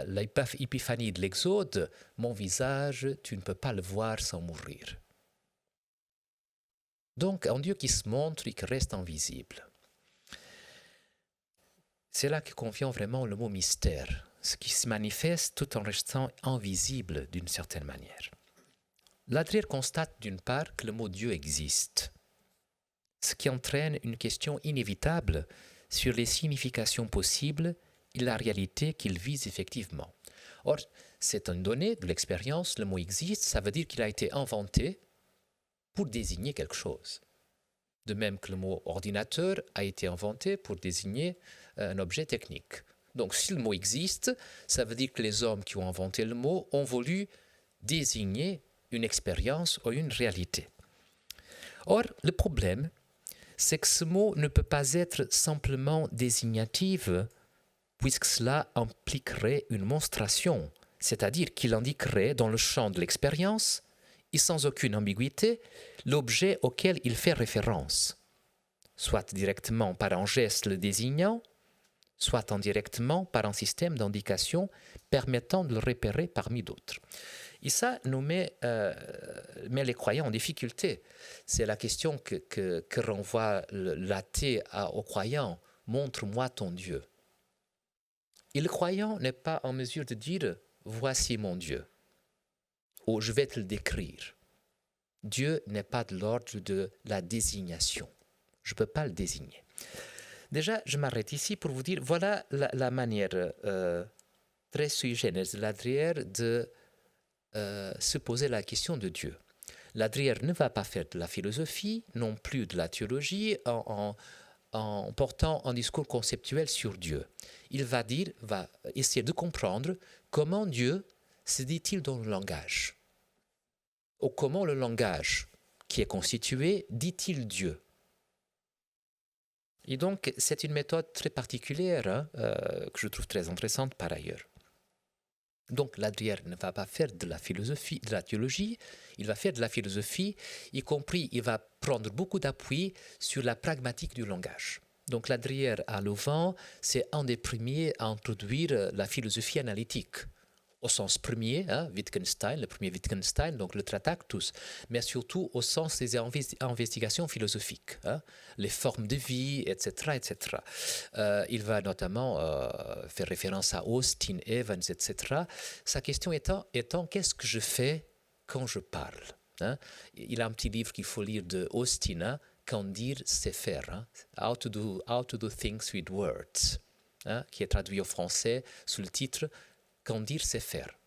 l'épiphanie de l'Exode, mon visage, tu ne peux pas le voir sans mourir. Donc, un Dieu qui se montre et qui reste invisible. C'est là que convient vraiment le mot mystère, ce qui se manifeste tout en restant invisible d'une certaine manière. Ladrière constate d'une part que le mot Dieu existe, ce qui entraîne une question inévitable sur les significations possibles et la réalité qu'il vise effectivement. Or, c'est une donnée de l'expérience, le mot existe, ça veut dire qu'il a été inventé pour désigner quelque chose. De même que le mot ordinateur a été inventé pour désigner un objet technique. Donc si le mot existe, ça veut dire que les hommes qui ont inventé le mot ont voulu désigner une expérience ou une réalité. Or, le problème, c'est que ce mot ne peut pas être simplement désignatif, puisque cela impliquerait une monstration, c'est-à-dire qu'il indiquerait dans le champ de l'expérience, et sans aucune ambiguïté, l'objet auquel il fait référence, soit directement par un geste le désignant, soit indirectement par un système d'indication permettant de le repérer parmi d'autres. Et ça nous met les croyants en difficulté. C'est la question que renvoie l'athée aux croyants. Montre-moi ton Dieu. Et le croyant n'est pas en mesure de dire « voici mon Dieu » ou « je vais te le décrire ». Dieu n'est pas de l'ordre de la désignation. Je ne peux pas le désigner. Déjà, je m'arrête ici pour vous dire, voilà la manière très sui generis de Ladrière de se poser la question de Dieu. Ladrière ne va pas faire de la philosophie, non plus de la théologie, en portant un discours conceptuel sur Dieu. Il va essayer de comprendre comment Dieu se dit-il dans le langage, ou comment le langage qui est constitué dit-il Dieu. Et donc, c'est une méthode très particulière que je trouve très intéressante par ailleurs. Donc, Ladrière ne va pas faire de la philosophie, de la théologie, il va faire de la philosophie, y compris, il va prendre beaucoup d'appui sur la pragmatique du langage. Donc, Ladrière à Louvain, c'est un des premiers à introduire la philosophie analytique. Au sens premier, Wittgenstein, le premier Wittgenstein, donc le Tractatus, mais surtout au sens des investigations philosophiques, les formes de vie, etc. etc. Il va notamment faire référence à Austin, Evans, etc. Sa question étant qu'est-ce que je fais quand je parle? Il a un petit livre qu'il faut lire de Austin, Quand dire, c'est faire. How to do things with words, qui est traduit au français sous le titre Quand dire, c'est faire.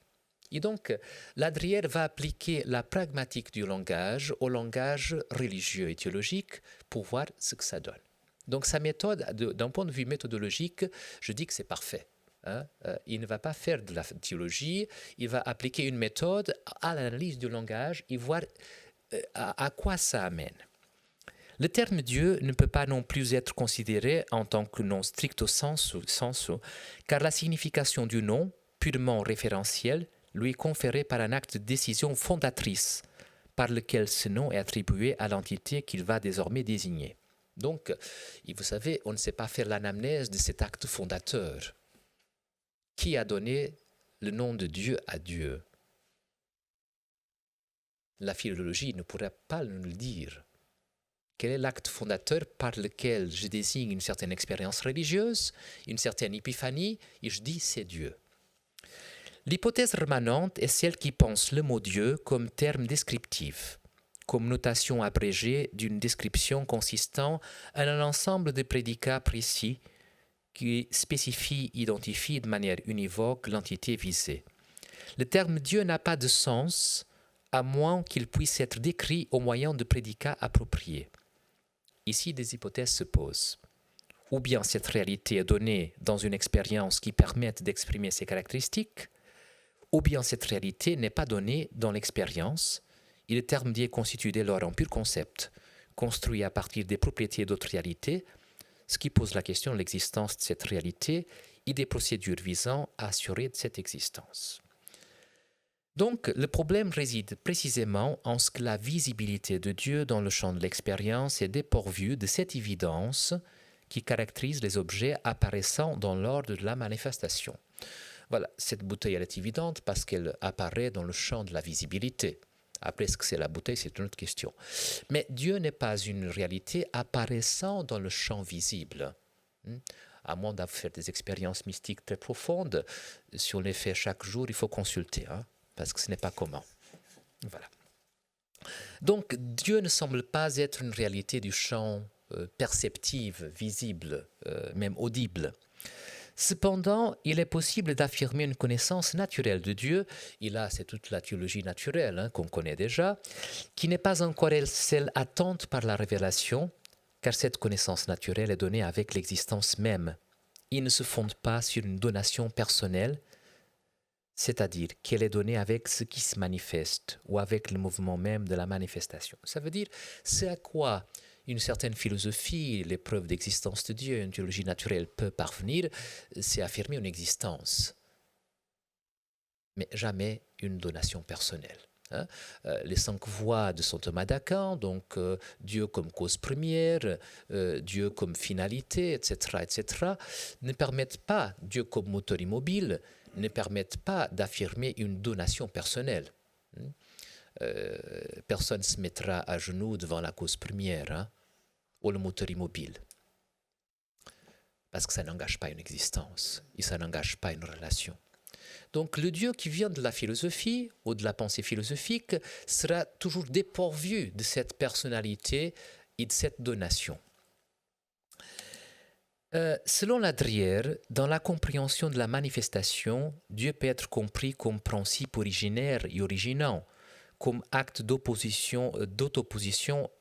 Et donc, Ladrière va appliquer la pragmatique du langage au langage religieux et théologique pour voir ce que ça donne. Donc, sa méthode, d'un point de vue méthodologique, je dis que c'est parfait. Il ne va pas faire de la théologie, il va appliquer une méthode à l'analyse du langage et voir à quoi ça amène. Le terme Dieu ne peut pas non plus être considéré en tant que nom stricto sensu, car la signification du nom purement référentiel lui est conféré par un acte de décision fondatrice, par lequel ce nom est attribué à l'entité qu'il va désormais désigner. Donc, vous savez, on ne sait pas faire l'anamnèse de cet acte fondateur. Qui a donné le nom de Dieu à Dieu? La philologie ne pourrait pas nous le dire. Quel est l'acte fondateur par lequel je désigne une certaine expérience religieuse, une certaine épiphanie, et je dis c'est Dieu. L'hypothèse rémanente est celle qui pense le mot Dieu comme terme descriptif, comme notation abrégée d'une description consistant en un ensemble de prédicats précis qui identifient de manière univoque l'entité visée. Le terme Dieu n'a pas de sens à moins qu'il puisse être décrit au moyen de prédicats appropriés. Ici, des hypothèses se posent. Ou bien cette réalité est donnée dans une expérience qui permette d'exprimer ses caractéristiques, ou bien cette réalité n'est pas donnée dans l'expérience, et le terme Dieu est constitué dès lors en pur concept, construit à partir des propriétés d'autres réalités, ce qui pose la question de l'existence de cette réalité et des procédures visant à assurer cette existence. Donc, le problème réside précisément en ce que la visibilité de Dieu dans le champ de l'expérience est dépourvue de cette évidence qui caractérise les objets apparaissant dans l'ordre de la manifestation. Voilà, cette bouteille elle est évidente parce qu'elle apparaît dans le champ de la visibilité. Après, ce que c'est la bouteille, c'est une autre question. Mais Dieu n'est pas une réalité apparaissant dans le champ visible. À moins d'avoir fait des expériences mystiques très profondes, si on les fait chaque jour, il faut consulter, parce que ce n'est pas commun. Voilà. Donc, Dieu ne semble pas être une réalité du champ perceptif, visible, même audible. Cependant, il est possible d'affirmer une connaissance naturelle de Dieu, et là c'est toute la théologie naturelle qu'on connaît déjà, qui n'est pas encore celle attente par la révélation, car cette connaissance naturelle est donnée avec l'existence même. Il ne se fonde pas sur une donation personnelle, c'est-à-dire qu'elle est donnée avec ce qui se manifeste ou avec le mouvement même de la manifestation. Ça veut dire c'est à quoi une certaine philosophie, l'épreuve d'existence de Dieu, une théologie naturelle peut parvenir, c'est affirmer une existence, mais jamais une donation personnelle. Les 5 voies de saint Thomas d'Aquin, donc Dieu comme cause première, Dieu comme finalité, etc., ne permettent pas, Dieu comme moteur immobile, ne permettent pas d'affirmer une donation personnelle. Personne ne se mettra à genoux devant la cause première ou le moteur immobile. Parce que ça n'engage pas une existence et ça n'engage pas une relation. Donc le Dieu qui vient de la philosophie ou de la pensée philosophique sera toujours dépourvu de cette personnalité et de cette donation. Selon Ladrière, dans la compréhension de la manifestation, Dieu peut être compris comme principe originaire et originant, comme acte d'autoposition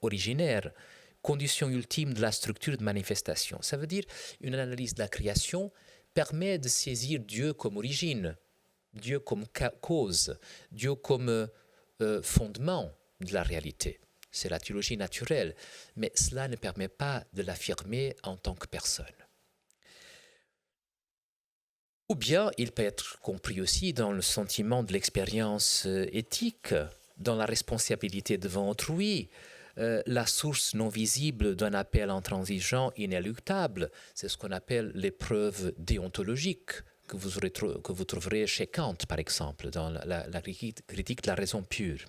originaire, condition ultime de la structure de manifestation. Ça veut dire une analyse de la création permet de saisir Dieu comme origine, Dieu comme cause, Dieu comme fondement de la réalité. C'est la théologie naturelle, mais cela ne permet pas de l'affirmer en tant que personne. Ou bien il peut être compris aussi dans le sentiment de l'expérience éthique, dans la responsabilité devant autrui, la source non visible d'un appel intransigeant inéluctable, c'est ce qu'on appelle l'épreuve déontologique que vous trouverez chez Kant, par exemple, dans la critique de la raison pure.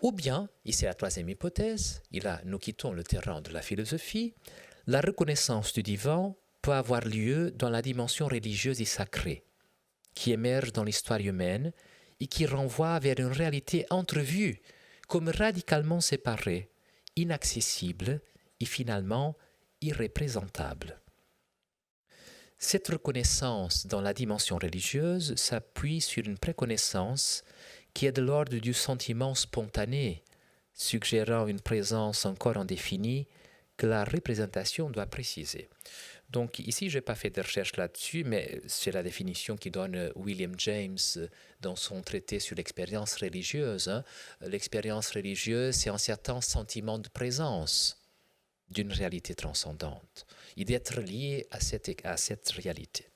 Ou bien, et c'est la troisième hypothèse, et là nous quittons le terrain de la philosophie, la reconnaissance du divin peut avoir lieu dans la dimension religieuse et sacrée, qui émerge dans l'histoire humaine et qui renvoie vers une réalité entrevue comme radicalement séparée, inaccessible et finalement irreprésentable. Cette reconnaissance dans la dimension religieuse s'appuie sur une préconnaissance qui est de l'ordre du sentiment spontané, suggérant une présence encore indéfinie que la représentation doit préciser. Donc ici, je n'ai pas fait de recherche là-dessus, mais c'est la définition qui donne William James dans son traité sur l'expérience religieuse. L'expérience religieuse, c'est un certain sentiment de présence d'une réalité transcendante et d'être lié à cette réalité.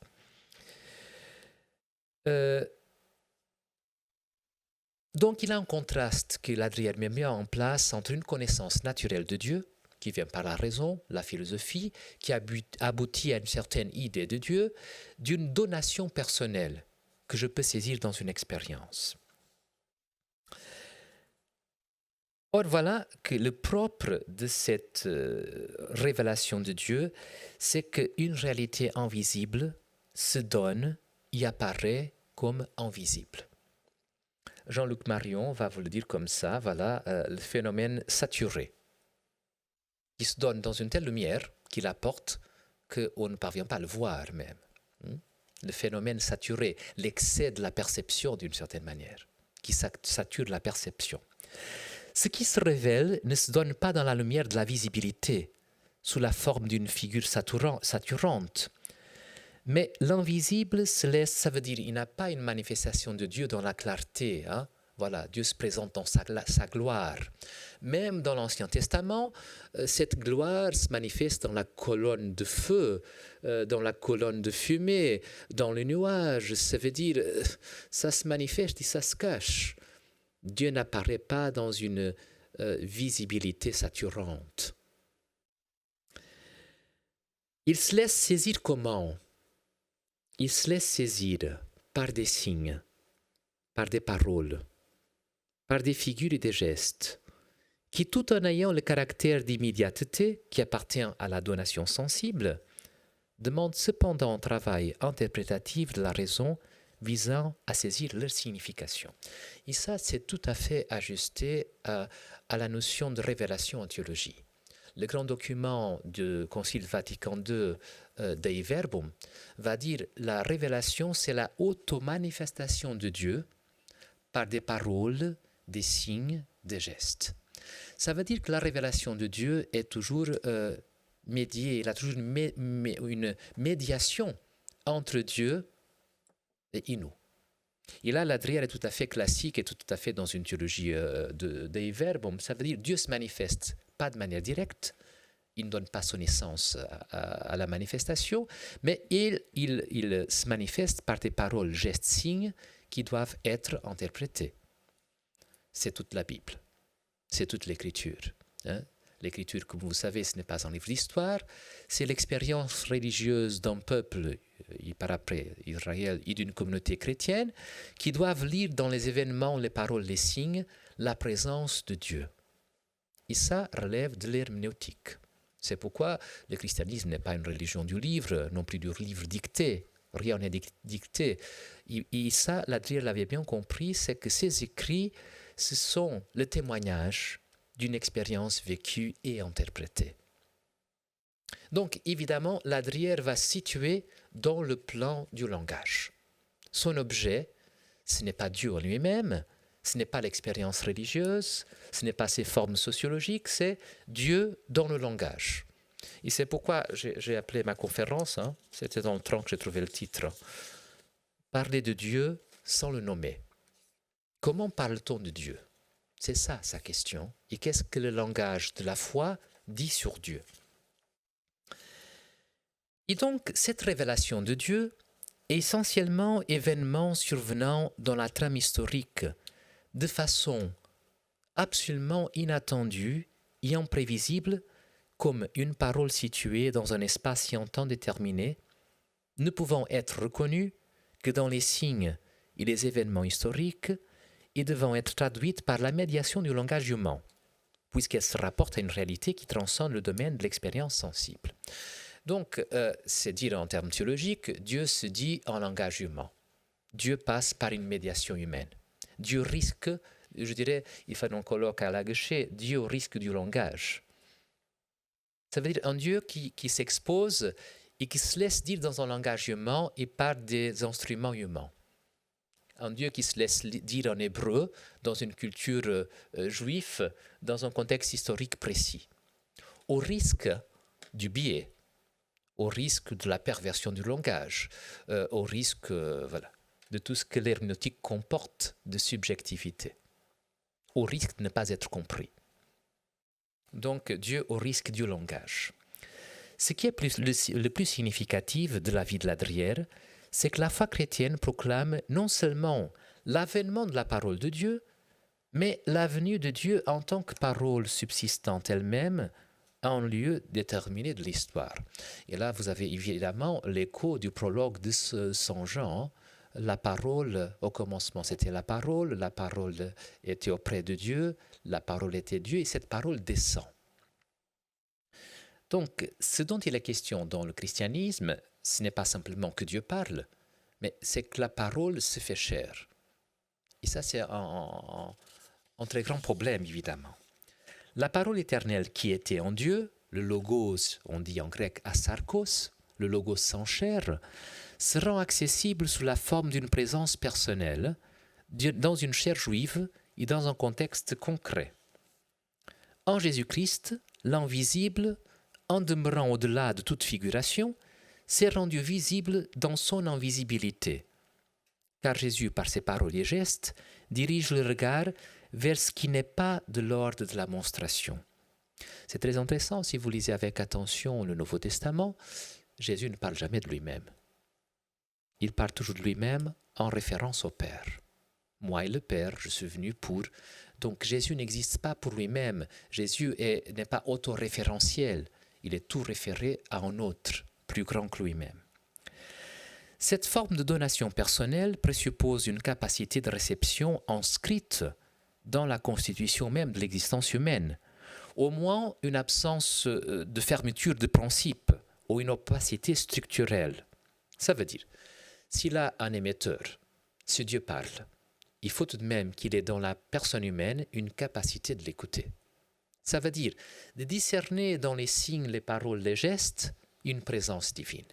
Donc, il y a un contraste que l'Adrière met bien en place entre une connaissance naturelle de Dieu, qui vient par la raison, la philosophie, qui aboutit à une certaine idée de Dieu, d'une donation personnelle que je peux saisir dans une expérience. Or, voilà que le propre de cette révélation de Dieu, c'est qu'une réalité invisible se donne, y apparaît comme invisible. Jean-Luc Marion va vous le dire comme ça, voilà le phénomène saturé, qui se donne dans une telle lumière qu'il apporte qu'on ne parvient pas à le voir même. Le phénomène saturé, l'excès de la perception d'une certaine manière, qui sature la perception. Ce qui se révèle ne se donne pas dans la lumière de la visibilité, sous la forme d'une figure saturante. Mais l'invisible se laisse, ça veut dire, il n'a pas une manifestation de Dieu dans la clarté. Hein? Voilà, Dieu se présente dans sa gloire. Même dans l'Ancien Testament, cette gloire se manifeste dans la colonne de feu, dans la colonne de fumée, dans le nuage. Ça veut dire, ça se manifeste et ça se cache. Dieu n'apparaît pas dans une visibilité saturante. Il se laisse saisir comment? Il se laisse saisir par des signes, par des paroles, par des figures et des gestes, qui tout en ayant le caractère d'immédiateté qui appartient à la donation sensible, demandent cependant un travail interprétatif de la raison visant à saisir leur signification. Et ça, c'est tout à fait ajusté à la notion de révélation en théologie. Le grand document du Concile Vatican II, Dei Verbum, va dire la révélation, c'est la automanifestation de Dieu par des paroles, des signes, des gestes. Ça veut dire que la révélation de Dieu est toujours médiée, il a toujours une médiation entre Dieu et nous. Et là, l'Adrière est tout à fait classique et tout à fait dans une théologie Dei Verbum. Ça veut dire Dieu se manifeste pas de manière directe, il ne donne pas son essence à la manifestation, mais il se manifeste par des paroles, gestes, signes qui doivent être interprétés. C'est toute la Bible, c'est toute l'Écriture. Hein? L'Écriture, comme vous savez, ce n'est pas un livre d'histoire, c'est l'expérience religieuse d'un peuple, et par après Israël, et d'une communauté chrétienne, qui doivent lire dans les événements, les paroles, les signes, la présence de Dieu. Et ça relève de l'herméneutique. C'est pourquoi le christianisme n'est pas une religion du livre, non plus du livre dicté. Rien n'est dicté. Et ça, l'Adrière l'avait bien compris, c'est que ces écrits, ce sont le témoignage d'une expérience vécue et interprétée. Donc, évidemment, l'Adrière va se situer dans le plan du langage. Son objet, ce n'est pas Dieu en lui-même, ce n'est pas l'expérience religieuse, ce n'est pas ses formes sociologiques, c'est Dieu dans le langage. Et c'est pourquoi j'ai appelé ma conférence, c'était dans le train que j'ai trouvé le titre, « Parler de Dieu sans le nommer ». Comment parle-t-on de Dieu? C'est ça sa question. Et qu'est-ce que le langage de la foi dit sur Dieu? Et donc, cette révélation de Dieu est essentiellement événement survenant dans la trame historique, de façon absolument inattendue et imprévisible, comme une parole située dans un espace et un temps déterminé, ne pouvant être reconnue que dans les signes et les événements historiques et devant être traduite par la médiation du langage humain, puisqu'elle se rapporte à une réalité qui transcende le domaine de l'expérience sensible. Donc, c'est dire en termes théologiques, Dieu se dit en langage humain. Dieu passe par une médiation humaine. Dieu risque, je dirais, il faut un colloque à la gaucher, Dieu risque du langage. Ça veut dire un Dieu qui s'expose et qui se laisse dire dans un langage humain et par des instruments humains. Un Dieu qui se laisse dire en hébreu dans une culture juive, dans un contexte historique précis. Au risque du biais, au risque de la perversion du langage, au risque de tout ce que l'herméneutique comporte de subjectivité, au risque de ne pas être compris. Donc Dieu au risque du langage. Ce qui est le plus significatif de la vie de l'Adrière, c'est que la foi chrétienne proclame non seulement l'avènement de la parole de Dieu, mais la venue de Dieu en tant que parole subsistante elle-même à un lieu déterminé de l'histoire. Et là, vous avez évidemment l'écho du prologue de Saint Jean. La parole, au commencement, c'était la parole était auprès de Dieu, la parole était Dieu, et cette parole descend. Donc, ce dont il est question dans le christianisme, ce n'est pas simplement que Dieu parle, mais c'est que la parole se fait chair. Et ça, c'est un très grand problème, évidemment. La parole éternelle qui était en Dieu, le logos, on dit en grec asarkos, le logos sans chair, se rend accessible sous la forme d'une présence personnelle, dans une chair juive et dans un contexte concret. En Jésus-Christ, l'invisible, en demeurant au-delà de toute figuration, s'est rendu visible dans son invisibilité. Car Jésus, par ses paroles et gestes, dirige le regard vers ce qui n'est pas de l'ordre de la monstration. C'est très intéressant, si vous lisez avec attention le Nouveau Testament, Jésus ne parle jamais de lui-même. Il parle toujours de lui-même en référence au Père. Moi et le Père, je suis venu pour... Donc Jésus n'existe pas pour lui-même. Jésus n'est pas autoréférentiel. Il est tout référé à un autre, plus grand que lui-même. Cette forme de donation personnelle présuppose une capacité de réception inscrite dans la constitution même de l'existence humaine, au moins une absence de fermeture de principe ou une opacité structurelle. Ça veut dire, s'il a un émetteur, si Dieu parle, il faut tout de même qu'il ait dans la personne humaine une capacité de l'écouter. Ça veut dire de discerner dans les signes, les paroles, les gestes, une présence divine.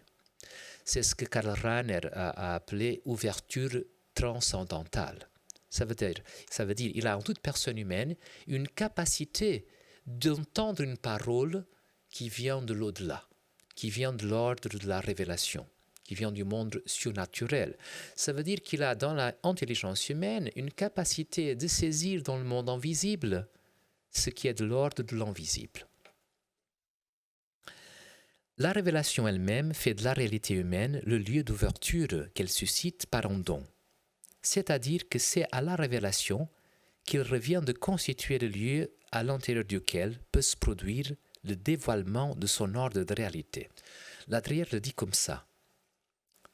C'est ce que Karl Rahner a appelé ouverture transcendantale. Ça veut dire il a en toute personne humaine une capacité d'entendre une parole qui vient de l'au-delà, qui vient de l'ordre de la révélation, qui vient du monde surnaturel. Ça veut dire qu'il a dans l'intelligence humaine une capacité de saisir dans le monde invisible ce qui est de l'ordre de l'invisible. La révélation elle-même fait de la réalité humaine le lieu d'ouverture qu'elle suscite par un don. C'est-à-dire que c'est à la révélation qu'il revient de constituer le lieu à l'intérieur duquel peut se produire le dévoilement de son ordre de réalité. Ladrière le dit comme ça.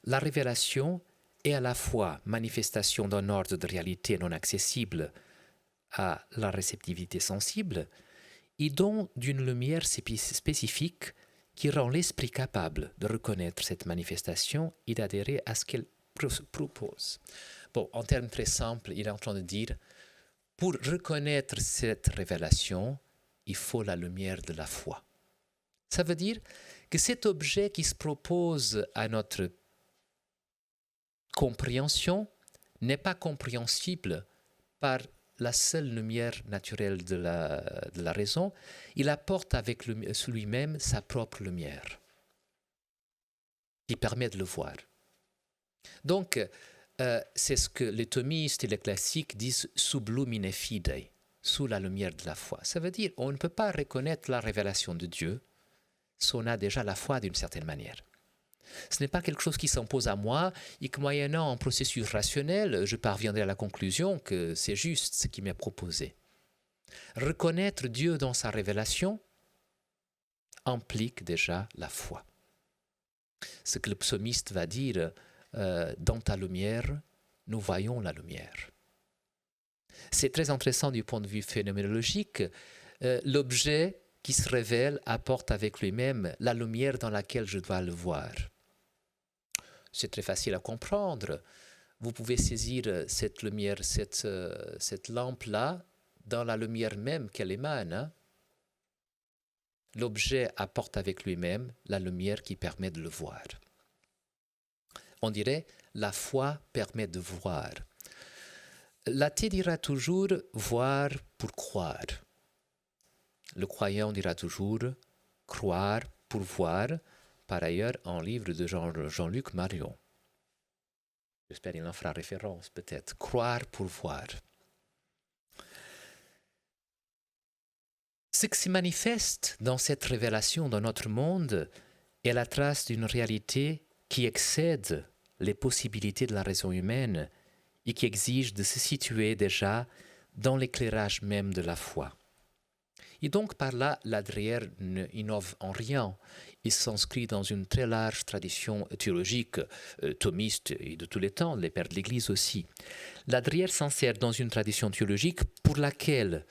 La révélation est à la fois manifestation d'un ordre de réalité non accessible à la réceptivité sensible et don d'une lumière spécifique qui rend l'esprit capable de reconnaître cette manifestation et d'adhérer à ce qu'elle propose. Bon, en termes très simples, il est en train de dire, pour reconnaître cette révélation, il faut la lumière de la foi. Ça veut dire que cet objet qui se propose à notre compréhension n'est pas compréhensible par la seule lumière naturelle de la raison. Il apporte avec lui-même sa propre lumière qui permet de le voir. Donc, c'est ce que les thomistes et les classiques disent sub lumine fidei, sous la lumière de la foi. Ça veut dire on ne peut pas reconnaître la révélation de Dieu si on a déjà la foi d'une certaine manière. Ce n'est pas quelque chose qui s'impose à moi et que moyennant un processus rationnel, je parviendrai à la conclusion que c'est juste ce qui m'est proposé. Reconnaître Dieu dans sa révélation implique déjà la foi. Ce que le psalmiste va dire, dans ta lumière, nous voyons la lumière. C'est très intéressant du point de vue phénoménologique. L'objet qui se révèle apporte avec lui-même la lumière dans laquelle je dois le voir. C'est très facile à comprendre. Vous pouvez saisir cette lumière, cette lampe-là, dans la lumière même qu'elle émane. Hein? L'objet apporte avec lui-même la lumière qui permet de le voir. On dirait, la foi permet de voir. L'athée dira toujours voir pour croire. Le croyant dira toujours croire pour voir. Par ailleurs, un livre de Jean-Luc Marion. J'espère qu'il en fera référence peut-être. Croire pour voir. Ce qui se manifeste dans cette révélation dans notre monde est la trace d'une réalité qui excède les possibilités de la raison humaine et qui exige de se situer déjà dans l'éclairage même de la foi. Et donc par là, la Drière n'innove en rien. Il s'inscrit dans une très large tradition théologique, thomiste et de tous les temps, les pères de l'Église aussi. La Drière s'insère dans une tradition théologique pour laquelle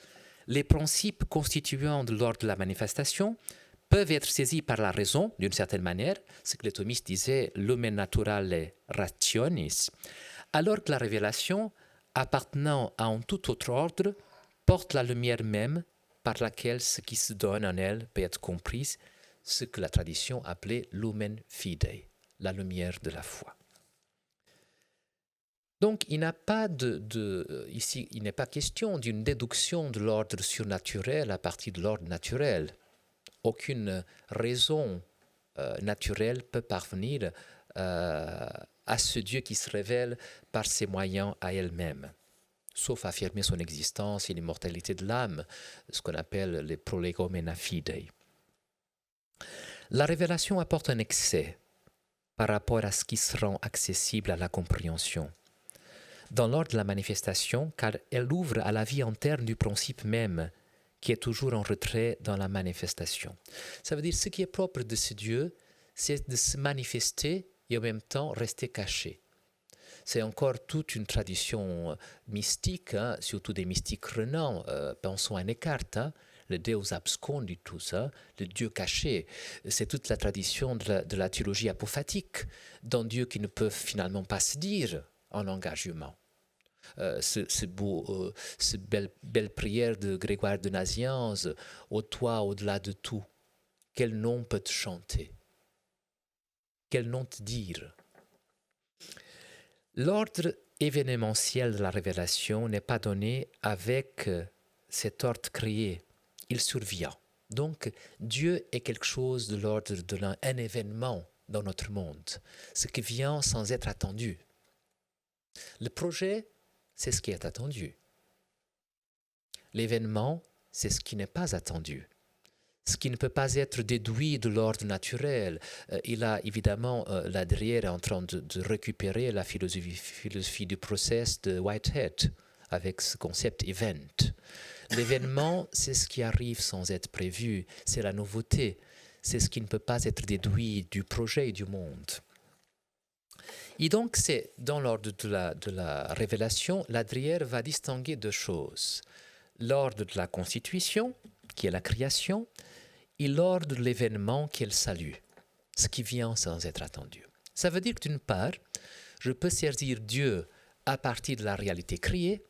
les principes constituants de l'ordre de la manifestation peuvent être saisis par la raison, d'une certaine manière, ce que les thomistes disaient « lumen naturale rationis », alors que la révélation, appartenant à un tout autre ordre, porte la lumière même par laquelle ce qui se donne en elle peut être compris, ce que la tradition appelait lumen fidei, la lumière de la foi. Donc, il ici, il n'est pas question d'une déduction de l'ordre surnaturel à partir de l'ordre naturel. Aucune raison naturelle peut parvenir à ce Dieu qui se révèle par ses moyens à elle-même, sauf affirmer son existence et l'immortalité de l'âme, ce qu'on appelle les prolegomena fidei. La révélation apporte un excès par rapport à ce qui se rend accessible à la compréhension dans l'ordre de la manifestation, car elle ouvre à la vie interne du principe même, qui est toujours en retrait dans la manifestation. Ça veut dire ce qui est propre de ce Dieu, c'est de se manifester et en même temps rester caché. C'est encore toute une tradition mystique, hein, surtout des mystiques renants. Pensons à Eckhart, le Deus abscondi, tout ça, le Dieu caché. C'est toute la tradition de la théologie apophatique, d'un Dieu qui ne peut finalement pas se dire en langage humain. Cette belle prière de Grégoire de Nazianze, ô toi au-delà de tout, quel nom peut te chanter? Quel nom te dire? L'ordre événementiel de la révélation n'est pas donné avec cet ordre créé, il survient. Donc Dieu est quelque chose de l'ordre d'un événement dans notre monde, ce qui vient sans être attendu. Le projet, c'est ce qui est attendu. L'événement, c'est ce qui n'est pas attendu. Ce qui ne peut pas être déduit de l'ordre naturel. Il a évidemment, la Drière est en train de récupérer la philosophie du process de Whitehead avec ce concept event. L'événement, c'est ce qui arrive sans être prévu, c'est la nouveauté, c'est ce qui ne peut pas être déduit du projet et du monde. Et donc, c'est dans l'ordre de la révélation, la Drière va distinguer deux choses. L'ordre de la constitution, qui est la création, et l'ordre de l'événement qui est le salut, ce qui vient sans être attendu. Ça veut dire que d'une part, je peux saisir Dieu à partir de la réalité créée.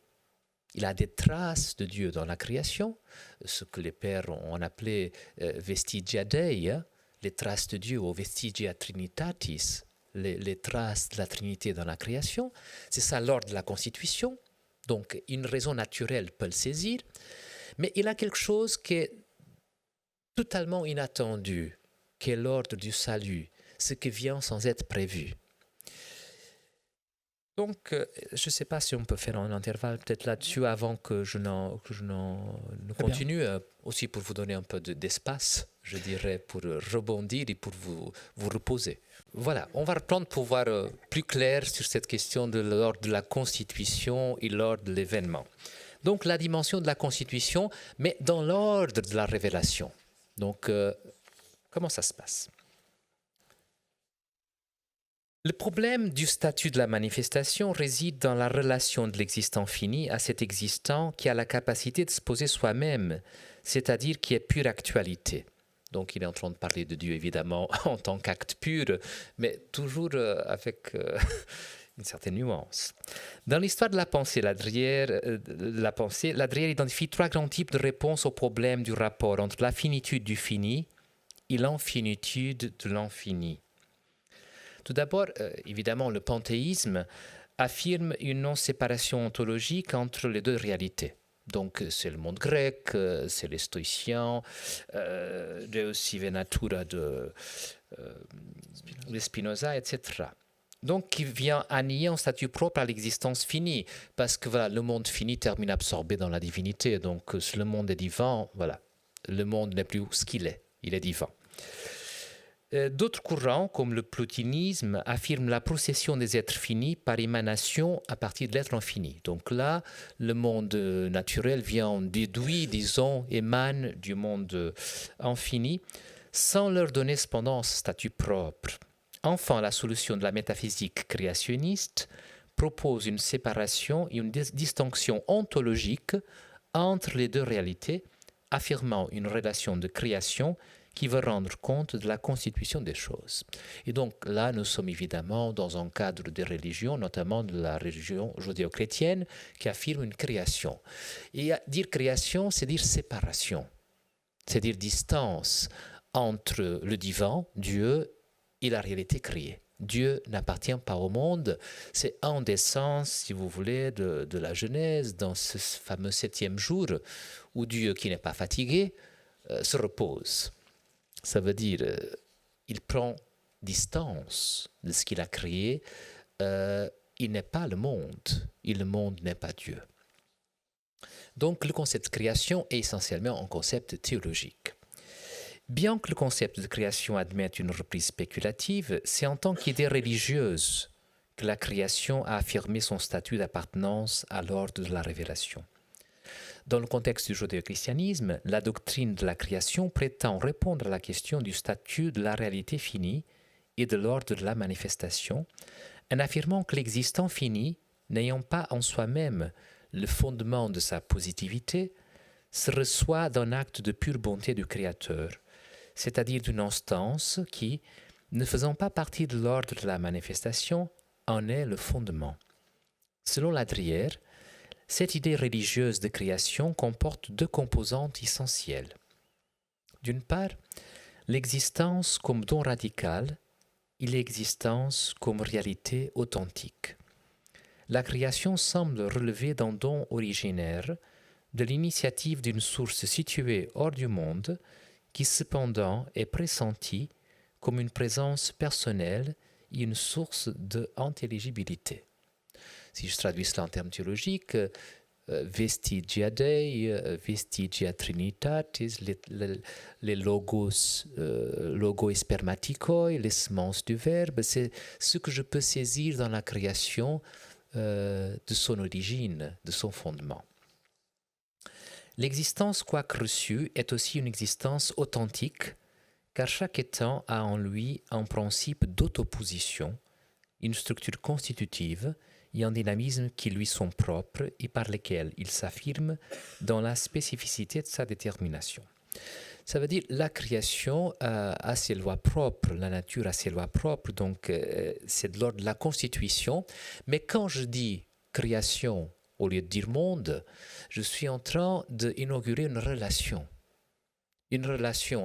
Il a des traces de Dieu dans la création, ce que les pères ont appelé vestigia Dei, les traces de Dieu ou vestigia Trinitatis, les traces de la Trinité dans la création. C'est ça l'ordre de la constitution. Donc, une raison naturelle peut le saisir. Mais il a quelque chose qui est totalement inattendu, qui est l'ordre du salut, ce qui vient sans être prévu. Donc, je ne sais pas si on peut faire un intervalle peut-être là-dessus avant que je ne continue, aussi pour vous donner un peu d'espace, je dirais, pour rebondir et pour vous reposer. Voilà, on va reprendre pour voir plus clair sur cette question de l'ordre de la constitution et l'ordre de l'événement. Donc, la dimension de la constitution, mais dans l'ordre de la révélation. Donc, comment ça se passe ? Le problème du statut de la manifestation réside dans la relation de l'existant fini à cet existant qui a la capacité de se poser soi-même, c'est-à-dire qui est pure actualité. Donc il est en train de parler de Dieu évidemment en tant qu'acte pur, mais toujours avec une certaine nuance. Dans l'histoire de la pensée, la Drière identifie trois grands types de réponses au problème du rapport entre la finitude du fini et l'infinitude de l'infini. Tout d'abord, évidemment, le panthéisme affirme une non-séparation ontologique entre les deux réalités. Donc, c'est le monde grec, c'est les stoïciens, Deus sive natura de Spinoza, etc. Donc, qui vient annier un statut propre à l'existence finie, parce que voilà, le monde fini termine absorbé dans la divinité. Donc, le monde est divin, voilà, le monde n'est plus ce qu'il est, il est divin. D'autres courants, comme le plotinisme, affirment la procession des êtres finis par émanation à partir de l'être infini. Donc là, le monde naturel vient déduit, disons, émane du monde infini, sans leur donner cependant un statut propre. Enfin, la solution de la métaphysique créationniste propose une séparation et une distinction ontologique entre les deux réalités, affirmant une relation de création qui veut rendre compte de la constitution des choses. Et donc là, nous sommes évidemment dans un cadre de religion, notamment de la religion judéo-chrétienne, qui affirme une création. Et dire création, c'est dire séparation, c'est dire distance entre le divin, Dieu, et la réalité créée. Dieu n'appartient pas au monde. C'est un des sens, si vous voulez, de la Genèse, dans ce fameux 7e jour, où Dieu, qui n'est pas fatigué, se repose. Ça veut dire, il prend distance de ce qu'il a créé. Il n'est pas le monde, et le monde n'est pas Dieu. Donc, le concept de création est essentiellement un concept théologique. Bien que le concept de création admette une reprise spéculative, c'est en tant qu'idée religieuse que la création a affirmé son statut d'appartenance à l'ordre de la révélation. Dans le contexte du judéo-christianisme, la doctrine de la création prétend répondre à la question du statut de la réalité finie et de l'ordre de la manifestation, en affirmant que l'existant fini, n'ayant pas en soi-même le fondement de sa positivité, se reçoit d'un acte de pure bonté du Créateur, c'est-à-dire d'une instance qui, ne faisant pas partie de l'ordre de la manifestation, en est le fondement. Selon Ladrière, cette idée religieuse de création comporte deux composantes essentielles. D'une part, l'existence comme don radical et l'existence comme réalité authentique. La création semble relever d'un don originaire, de l'initiative d'une source située hors du monde, qui cependant est pressentie comme une présence personnelle et une source d'intelligibilité. Si je traduis cela en termes théologiques, vestigia Dei, vestigia Trinitatis, les logos, logo espermatikoi, les semences du Verbe, c'est ce que je peux saisir dans la création de son origine, de son fondement. L'existence, quoique reçue, est aussi une existence authentique, car chaque étant a en lui un principe d'autoposition, une structure constitutive et un dynamisme qui lui sont propres et par lesquels il s'affirme dans la spécificité de sa détermination. Ça veut dire la création a ses lois propres, la nature a ses lois propres, donc c'est de l'ordre de la constitution. Mais quand je dis création, au lieu de dire monde, je suis en train d'inaugurer une relation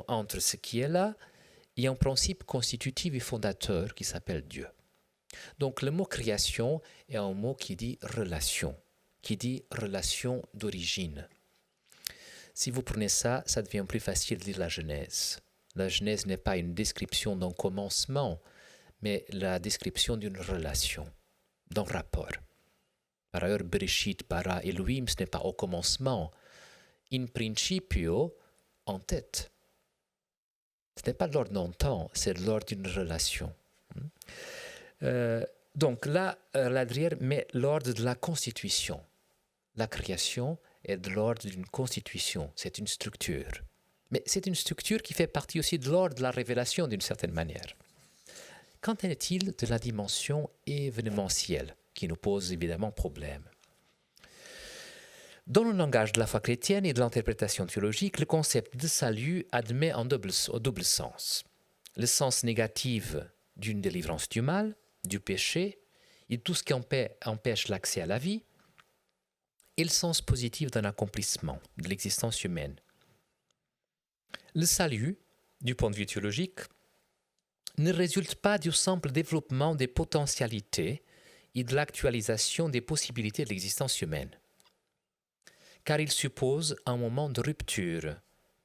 entre ce qui est là et un principe constitutif et fondateur qui s'appelle Dieu. Donc le mot création est un mot qui dit relation d'origine. Si vous prenez ça, ça devient plus facile de lire la Genèse. La Genèse n'est pas une description d'un commencement, mais la description d'une relation, d'un rapport. Par ailleurs, Bereshit, Bara, Elohim, ce n'est pas au commencement. In principio, en tête. Ce n'est pas de l'ordre d'un temps, c'est de l'ordre d'une relation. Donc là, Ladrière met l'ordre de la constitution. La création est de l'ordre d'une constitution, c'est une structure. Mais c'est une structure qui fait partie aussi de l'ordre de la révélation d'une certaine manière. Qu'en est-il de la dimension événementielle, qui nous pose évidemment problème? Dans le langage de la foi chrétienne et de l'interprétation théologique, le concept de salut admet un double sens. Le sens négatif d'une délivrance du mal, du péché et tout ce qui empêche l'accès à la vie, et le sens positif d'un accomplissement de l'existence humaine. Le salut, du point de vue théologique, ne résulte pas du simple développement des potentialités et de l'actualisation des possibilités de l'existence humaine, car il suppose un moment de rupture,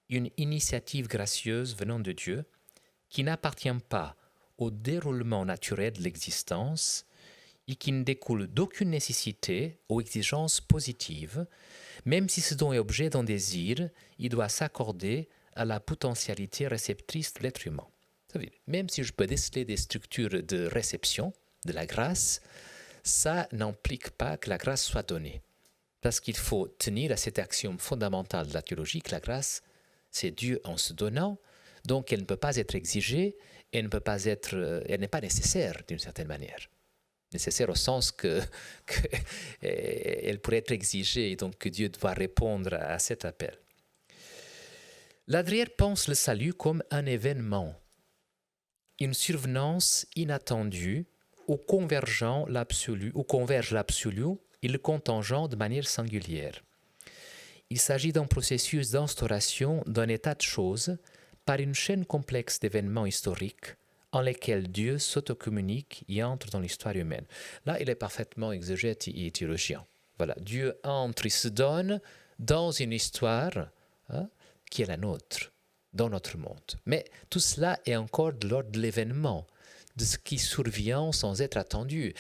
une initiative gracieuse venant de Dieu qui n'appartient pas au déroulement naturel de l'existence et qui ne découle d'aucune nécessité ou exigence positive, même si ce don est objet d'un désir, il doit s'accorder à la potentialité réceptrice de l'être humain. Ça veut dire, même si je peux déceler des structures de réception de la grâce, ça n'implique pas que la grâce soit donnée. Parce qu'il faut tenir à cet axiome fondamental de la théologie que la grâce, c'est Dieu en se donnant, donc elle ne peut pas être exigée, elle n'est pas nécessaire d'une certaine manière. Nécessaire au sens que elle pourrait être exigée et donc que Dieu doit répondre à cet appel. Ladrière pense le salut comme un événement, une survenance inattendue où converge l'absolu et le contingent de manière singulière. Il s'agit d'un processus d'instauration d'un état de choses par une chaîne complexe d'événements historiques en lesquels Dieu s'autocommunique et entre dans l'histoire humaine. Là, il est parfaitement exégète et théologien. Voilà, Dieu entre, il se donne dans une histoire qui est la nôtre, dans notre monde. Mais tout cela est encore de l'ordre de l'événement, de ce qui survient sans être attendu.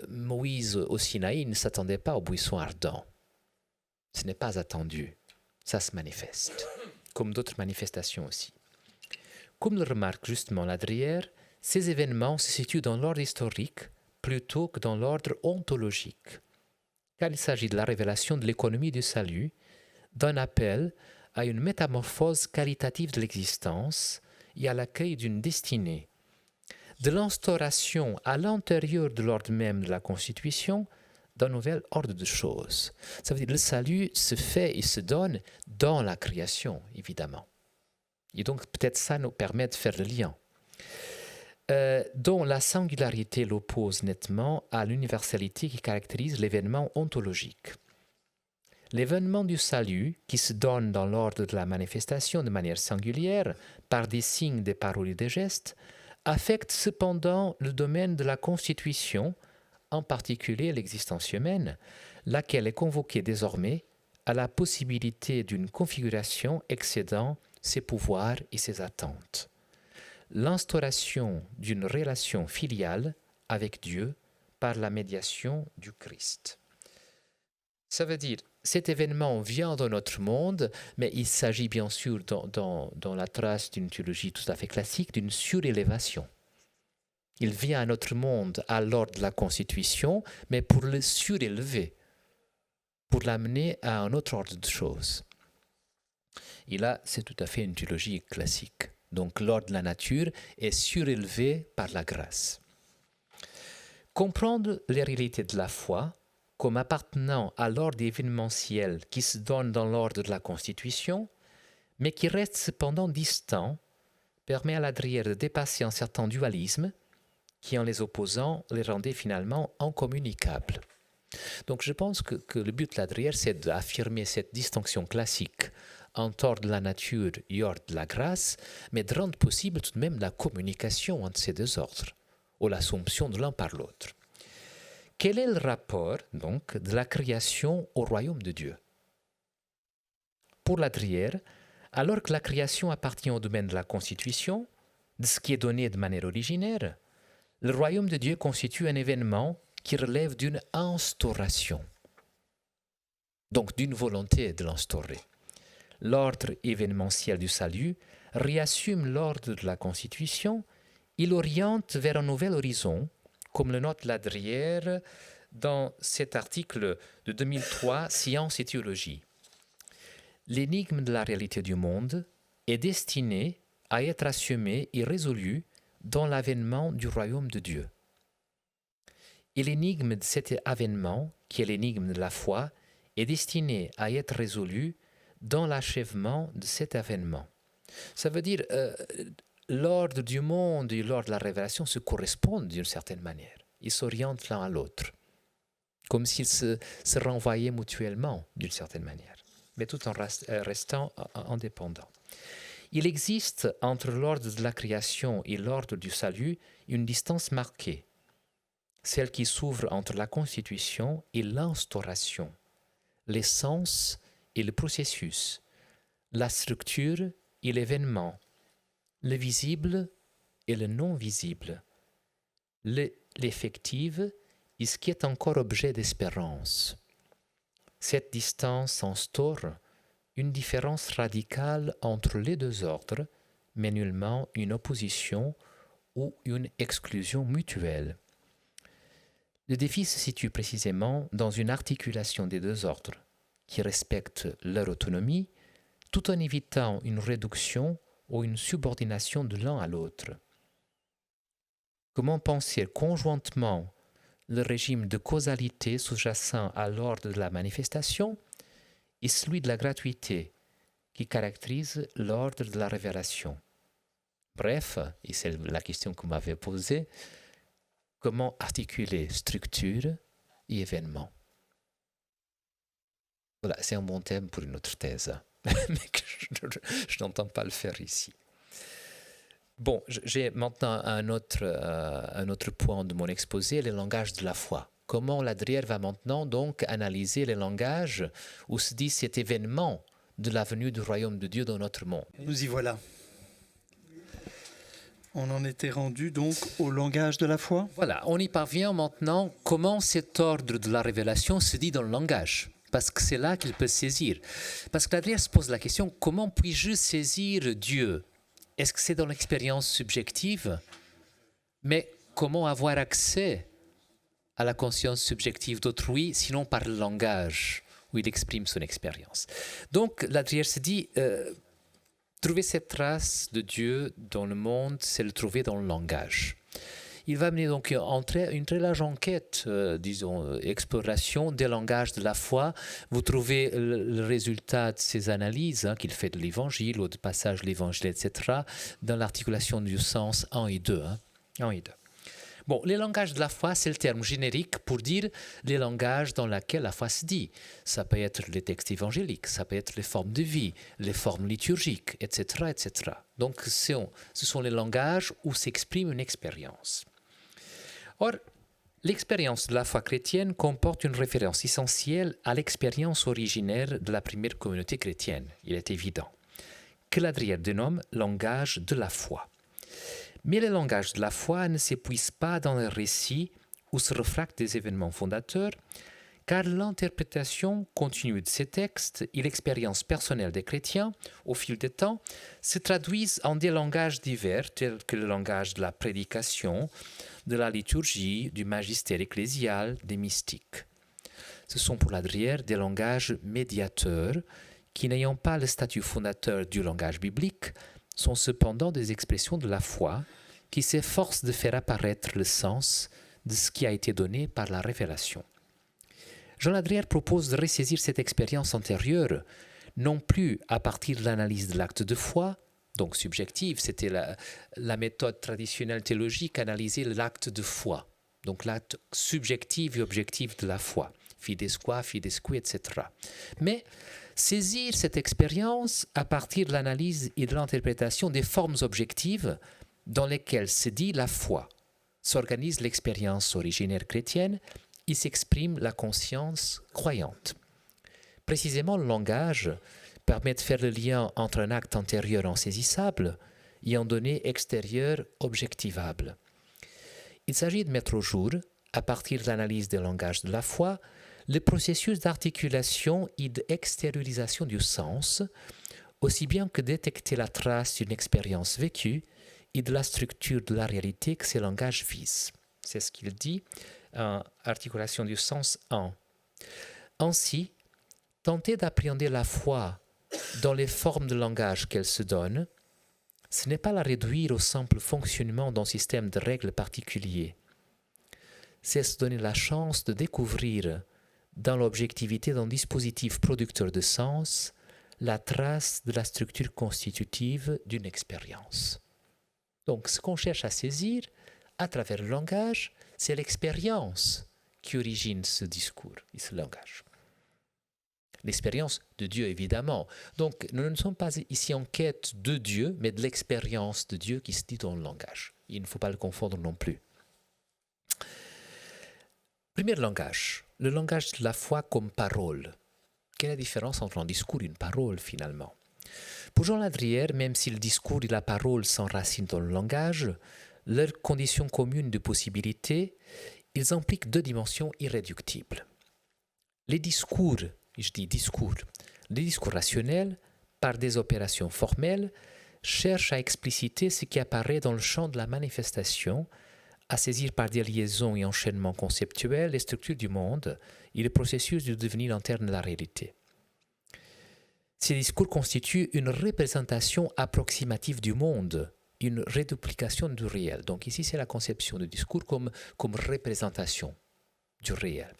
Moïse au Sinaï ne s'attendait pas au buisson ardent. Ce n'est pas attendu. Ça se manifeste, comme d'autres manifestations aussi. Comme le remarque justement Ladrière, ces événements se situent dans l'ordre historique plutôt que dans l'ordre ontologique, car il s'agit de la révélation de l'économie du salut, d'un appel à une métamorphose qualitative de l'existence et à l'accueil d'une destinée, de l'instauration à l'intérieur de l'ordre même de la Constitution d'un nouvel ordre de choses. Ça veut dire que le salut se fait et se donne dans la création, évidemment. Et donc, peut-être ça nous permet de faire le lien. Dont la singularité l'oppose nettement à l'universalité qui caractérise l'événement ontologique. L'événement du salut, qui se donne dans l'ordre de la manifestation de manière singulière, par des signes, des paroles et des gestes, affecte cependant le domaine de la constitution, en particulier l'existence humaine, laquelle est convoquée désormais à la possibilité d'une configuration excédant ses pouvoirs et ses attentes. L'instauration d'une relation filiale avec Dieu par la médiation du Christ. Ça veut dire, cet événement vient dans notre monde, mais il s'agit bien sûr, dans la trace d'une théologie tout à fait classique, d'une surélévation. Il vient à notre monde à l'ordre de la Constitution, mais pour le surélever, pour l'amener à un autre ordre de choses. Et là, c'est tout à fait une théologie classique. Donc l'ordre de la nature est surélevé par la grâce. Comprendre les réalités de la foi comme appartenant à l'ordre événementiel qui se donne dans l'ordre de la Constitution, mais qui reste cependant distant, permet à Ladrière de dépasser un certain dualisme qui, en les opposant, les rendait finalement incommunicables. Donc je pense que le but de Ladrière, c'est d'affirmer cette distinction classique entre ordre de la nature et ordre de la grâce, mais de rendre possible tout de même la communication entre ces deux ordres, ou l'assomption de l'un par l'autre. Quel est le rapport, donc, de la création au royaume de Dieu? Pour Ladrière, alors que la création appartient au domaine de la constitution, de ce qui est donné de manière originaire, le royaume de Dieu constitue un événement qui relève d'une instauration, donc d'une volonté de l'instaurer. L'ordre événementiel du salut réassume l'ordre de la Constitution, il oriente vers un nouvel horizon, comme le note Ladrière dans cet article de 2003, Science et théologie. L'énigme de la réalité du monde est destinée à être assumée et résolue dans l'avènement du royaume de Dieu. Et l'énigme de cet avènement, qui est l'énigme de la foi, est destinée à être résolue dans l'achèvement de cet avènement. Ça veut dire l'ordre du monde et l'ordre de la révélation se correspondent d'une certaine manière. Ils s'orientent l'un à l'autre, comme s'ils se renvoyaient mutuellement d'une certaine manière, mais tout en restant indépendants. Il existe entre l'ordre de la création et l'ordre du salut une distance marquée, celle qui s'ouvre entre la constitution et l'instauration, l'essence et le processus, la structure et l'événement, le visible et le non visible, l'effectif et ce qui est encore objet d'espérance. Cette distance instaure une différence radicale entre les deux ordres, mais nullement une opposition ou une exclusion mutuelle. Le défi se situe précisément dans une articulation des deux ordres, qui respectent leur autonomie, tout en évitant une réduction ou une subordination de l'un à l'autre. Comment penser conjointement le régime de causalité sous-jacent à l'ordre de la manifestation et celui de la gratuité qui caractérise l'ordre de la révélation? Bref, et c'est la question que vous m'avez posée, comment articuler structure et événement? Voilà, c'est un bon thème pour une autre thèse, mais que je n'entends pas le faire ici. Bon, j'ai maintenant un autre point de mon exposé, les langages de la foi. Comment Ladrière va maintenant donc analyser les langages où se dit cet événement de la venue du royaume de Dieu dans notre monde? Nous y voilà. On en était rendu donc au langage de la foi. Voilà, on y parvient maintenant. Comment cet ordre de la révélation se dit dans le langage? Parce que c'est là qu'il peut saisir. Parce que Ladrière se pose la question, comment puis-je saisir Dieu? Est-ce que c'est dans l'expérience subjective? Mais comment avoir accès à la conscience subjective d'autrui, sinon par le langage où il exprime son expérience? Donc, Ladrière se dit, trouver cette trace de Dieu dans le monde, c'est le trouver dans le langage. Il va mener donc une très large enquête, exploration des langages de la foi. Vous trouvez le résultat de ces analyses qu'il fait de l'évangile ou de passage de l'évangile, etc., dans l'articulation du sens 1 et 2. 1 et 2. Bon, les langages de la foi, c'est le terme générique pour dire les langages dans lesquels la foi se dit. Ça peut être les textes évangéliques, ça peut être les formes de vie, les formes liturgiques, etc., etc. Donc, ce sont les langages où s'exprime une expérience. Or, l'expérience de la foi chrétienne comporte une référence essentielle à l'expérience originaire de la première communauté chrétienne, il est évident, que Ladrière dénomme langage de la foi. Mais le langage de la foi ne s'épuise pas dans le récit où se refractent des événements fondateurs, car l'interprétation continue de ces textes et l'expérience personnelle des chrétiens, au fil du temps, se traduisent en des langages divers, tels que le langage de la prédication, de la liturgie, du magistère ecclésial, des mystiques. Ce sont pour Ladrière des langages médiateurs qui, n'ayant pas le statut fondateur du langage biblique, sont cependant des expressions de la foi qui s'efforcent de faire apparaître le sens de ce qui a été donné par la révélation. Jean Ladrière propose de ressaisir cette expérience antérieure, non plus à partir de l'analyse de l'acte de foi, donc subjective, c'était la méthode traditionnelle théologique, analyser l'acte de foi, donc l'acte subjectif et objectif de la foi, fidesqua, fidesqui, etc. Mais saisir cette expérience à partir de l'analyse et de l'interprétation des formes objectives dans lesquelles se dit la foi, s'organise l'expérience originaire chrétienne et s'exprime la conscience croyante. Précisément, le langage permet de faire le lien entre un acte antérieur insaisissable et un donné extérieur objectivable. Il s'agit de mettre au jour, à partir de l'analyse des langages de la foi, le processus d'articulation et d'extériorisation du sens, aussi bien que détecter la trace d'une expérience vécue et de la structure de la réalité que ces langages visent. C'est ce qu'il dit en articulation du sens 1. Ainsi, tenter d'appréhender la foi dans les formes de langage qu'elle se donne, ce n'est pas la réduire au simple fonctionnement d'un système de règles particulier. C'est se donner la chance de découvrir, dans l'objectivité d'un dispositif producteur de sens, la trace de la structure constitutive d'une expérience. Donc, ce qu'on cherche à saisir à travers le langage, c'est l'expérience qui origine ce discours et ce langage. L'expérience de Dieu, évidemment. Donc, nous ne sommes pas ici en quête de Dieu, mais de l'expérience de Dieu qui se dit dans le langage. Il ne faut pas le confondre non plus. Premier langage, le langage de la foi comme parole. Quelle est la différence entre un discours et une parole, finalement? Pour Jean Ladrière, même si le discours et la parole s'enracinent dans le langage, leurs conditions communes de possibilité, ils impliquent deux dimensions irréductibles. Les discours, je dis discours, les discours rationnels, par des opérations formelles, cherche à expliciter ce qui apparaît dans le champ de la manifestation, à saisir par des liaisons et enchaînements conceptuels les structures du monde et le processus de devenir interne de la réalité. Ces discours constituent une représentation approximative du monde, une reduplication du réel. Donc ici, c'est la conception du discours comme représentation du réel.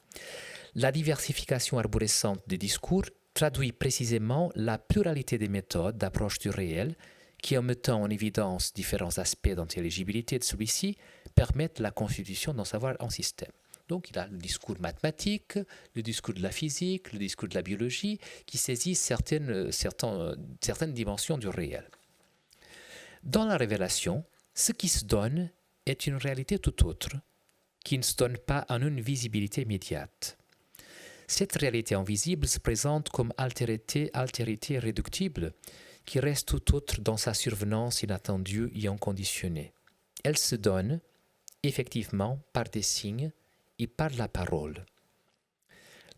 La diversification arborescente des discours traduit précisément la pluralité des méthodes d'approche du réel qui, en mettant en évidence différents aspects d'intelligibilité de celui-ci, permettent la constitution d'un savoir en système. Donc il y a le discours mathématique, le discours de la physique, le discours de la biologie, qui saisissent certaines dimensions du réel. Dans la révélation, ce qui se donne est une réalité tout autre, qui ne se donne pas en une visibilité immédiate. Cette réalité invisible se présente comme altérité irréductible, qui reste tout autre dans sa survenance inattendue et inconditionnée. Elle se donne, effectivement, par des signes et par la parole.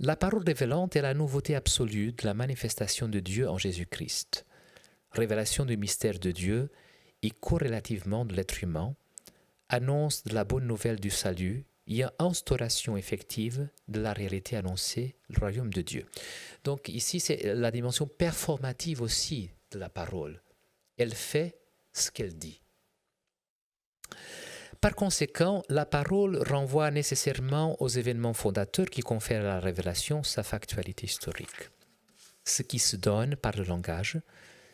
La parole révélante est la nouveauté absolue de la manifestation de Dieu en Jésus-Christ. Révélation du mystère de Dieu et corrélativement de l'être humain, annonce de la bonne nouvelle du salut et instauration effective de la réalité annoncée, le royaume de Dieu. Donc ici, c'est la dimension performative aussi de la parole. Elle fait ce qu'elle dit. Par conséquent, la parole renvoie nécessairement aux événements fondateurs qui confèrent à la révélation sa factualité historique. Ce qui se donne par le langage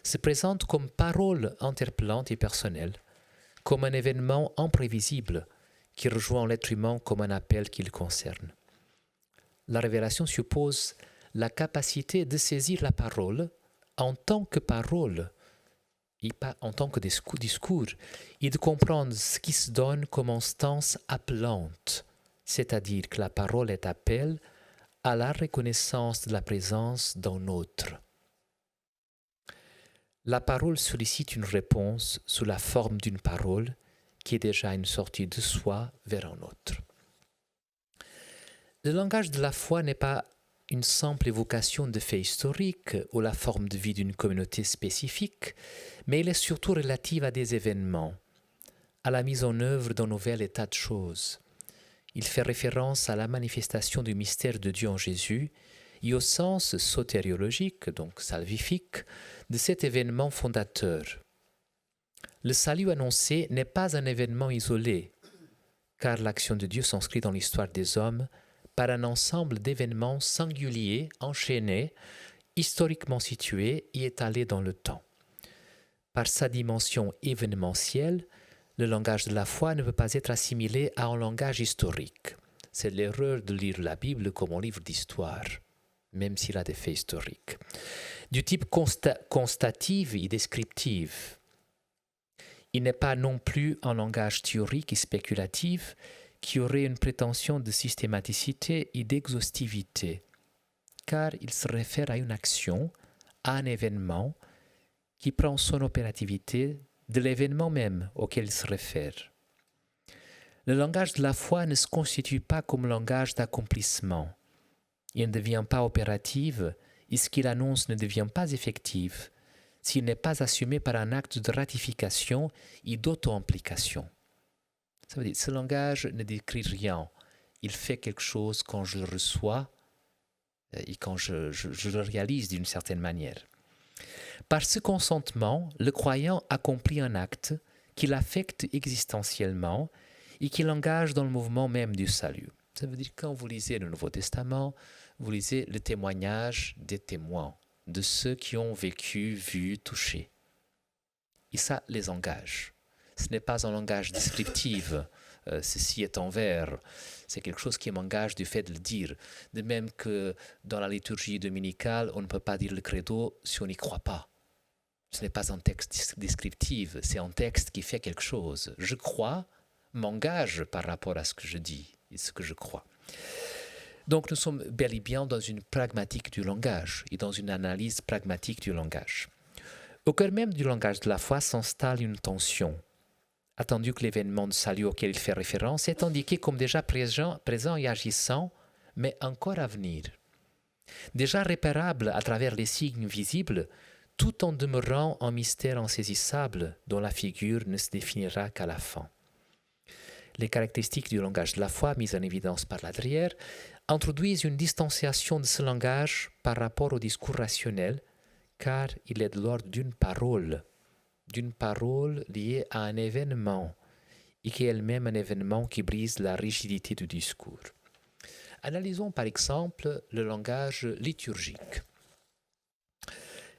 se présente comme parole interpellante et personnelle, comme un événement imprévisible qui rejoint l'être humain comme un appel qui le concerne. La révélation suppose la capacité de saisir la parole en tant que parole et pas en tant que discours, et de comprendre ce qui se donne comme instance appelante, c'est-à-dire que la parole est appel à la reconnaissance de la présence d'un autre. La parole sollicite une réponse sous la forme d'une parole qui est déjà une sortie de soi vers un autre. Le langage de la foi n'est pas une simple évocation de faits historiques ou la forme de vie d'une communauté spécifique, mais il est surtout relative à des événements, à la mise en œuvre d'un nouvel état de choses. Il fait référence à la manifestation du mystère de Dieu en Jésus et au sens sotériologique, donc salvifique, de cet événement fondateur. Le salut annoncé n'est pas un événement isolé, car l'action de Dieu s'inscrit dans l'histoire des hommes par un ensemble d'événements singuliers, enchaînés, historiquement situés et étalés dans le temps. Par sa dimension événementielle, le langage de la foi ne peut pas être assimilé à un langage historique. C'est l'erreur de lire la Bible comme un livre d'histoire, même s'il a des faits historiques. Du type constatif et descriptif. Il n'est pas non plus un langage théorique et spéculatif qui aurait une prétention de systématicité et d'exhaustivité, car il se réfère à une action, à un événement, qui prend son opérativité de l'événement même auquel il se réfère. Le langage de la foi ne se constitue pas comme langage d'accomplissement. Il ne devient pas opératif et ce qu'il annonce ne devient pas effectif s'il n'est pas assumé par un acte de ratification et d'auto-implication. Ça veut dire, ce langage ne décrit rien. Il fait quelque chose quand je le reçois et quand je le réalise d'une certaine manière. Par ce consentement, le croyant accomplit un acte qui l'affecte existentiellement et qui l'engage dans le mouvement même du salut. Ça veut dire que quand vous lisez le Nouveau Testament, vous lisez le témoignage des témoins, de ceux qui ont vécu, vu, touché. Et ça les engage. Ce n'est pas un langage descriptif, ceci est en vers. C'est quelque chose qui m'engage du fait de le dire. De même que dans la liturgie dominicale, on ne peut pas dire le credo si on n'y croit pas. Ce n'est pas un texte descriptif, c'est un texte qui fait quelque chose. Je crois, m'engage par rapport à ce que je dis et ce que je crois. Donc nous sommes bel et bien dans une pragmatique du langage et dans une analyse pragmatique du langage. Au cœur même du langage de la foi s'installe une tension, attendu que l'événement de salut auquel il fait référence est indiqué comme déjà présent et agissant, mais encore à venir. Déjà repérable à travers les signes visibles, tout en demeurant un mystère insaisissable dont la figure ne se définira qu'à la fin. Les caractéristiques du langage de la foi, mises en évidence par Ladrière, introduisent une distanciation de ce langage par rapport au discours rationnel, car il est de l'ordre d'une parole liée à un événement, et qui est elle-même un événement qui brise la rigidité du discours. Analysons par exemple le langage liturgique.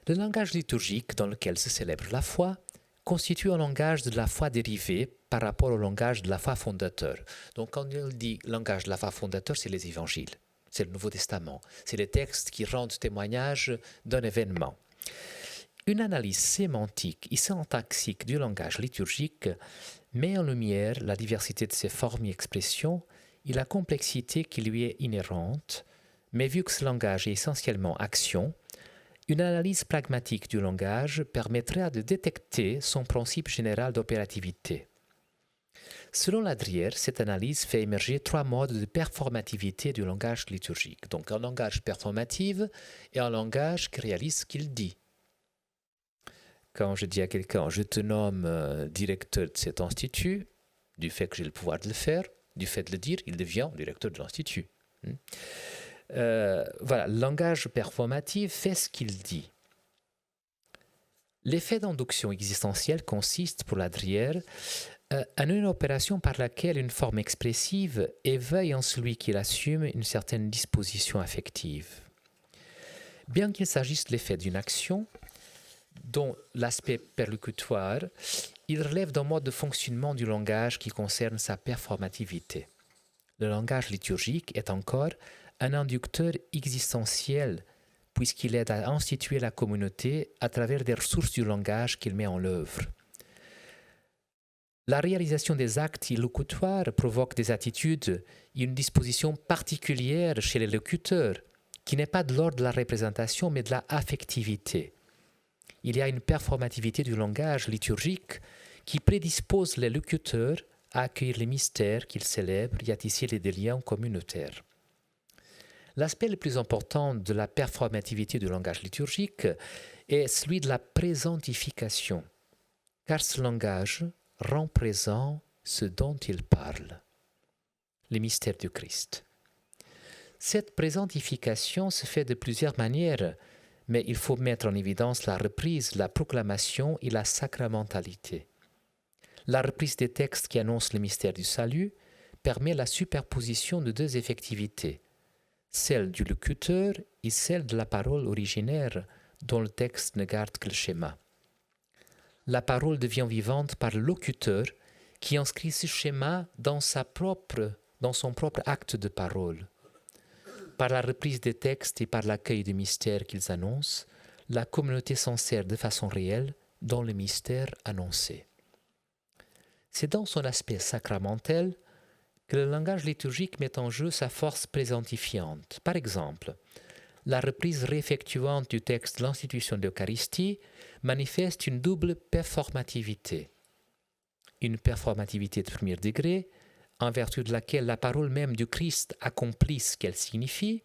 Le langage liturgique dans lequel se célèbre la foi constitue un langage de la foi dérivé par rapport au langage de la foi fondateur. Donc quand on dit langage de la foi fondateur, c'est les évangiles, c'est le Nouveau Testament, c'est les textes qui rendent témoignage d'un événement. Une analyse sémantique et syntaxique du langage liturgique met en lumière la diversité de ses formes et expressions et la complexité qui lui est inhérente, mais vu que ce langage est essentiellement action, une analyse pragmatique du langage permettrait de détecter son principe général d'opérativité. Selon Ladrière, cette analyse fait émerger 3 modes de performativité du langage liturgique. Donc un langage performatif et un langage qui réalise ce qu'il dit. Quand je dis à quelqu'un « je te nomme directeur de cet institut », du fait que j'ai le pouvoir de le faire, du fait de le dire, il devient directeur de l'institut. Voilà, le langage performatif fait ce qu'il dit. L'effet d'induction existentielle consiste, pour Ladrière, en une opération par laquelle une forme expressive éveille en celui qui l'assume une certaine disposition affective. Bien qu'il s'agisse de l'effet d'une action, dont l'aspect perlocutoire, il relève d'un mode de fonctionnement du langage qui concerne sa performativité. Le langage liturgique est encore un inducteur existentiel, puisqu'il aide à instituer la communauté à travers des ressources du langage qu'il met en œuvre. La réalisation des actes illocutoires provoque des attitudes et une disposition particulière chez les locuteurs, qui n'est pas de l'ordre de la représentation, mais de la affectivité. Il y a une performativité du langage liturgique qui prédispose les locuteurs à accueillir les mystères qu'ils célèbrent et à tisser des liens communautaires. L'aspect le plus important de la performativité du langage liturgique est celui de la présentification, car ce langage rend présent ce dont il parle, les mystères du Christ. Cette présentification se fait de plusieurs manières, mais il faut mettre en évidence la reprise, la proclamation et la sacramentalité. La reprise des textes qui annoncent le mystère du salut permet la superposition de 2 effectivités, celle du locuteur et celle de la parole originaire dont le texte ne garde que le schéma. La parole devient vivante par le locuteur qui inscrit ce schéma dans son propre acte de parole. Par la reprise des textes et par l'accueil des mystères qu'ils annoncent, la communauté s'insère de façon réelle dans le mystère annoncé. C'est dans son aspect sacramentel que le langage liturgique met en jeu sa force présentifiante. Par exemple, la reprise réeffectuante du texte de l'institution de l'Eucharistie manifeste une double performativité. Une performativité de premier degré, en vertu de laquelle la parole même du Christ accomplit ce qu'elle signifie,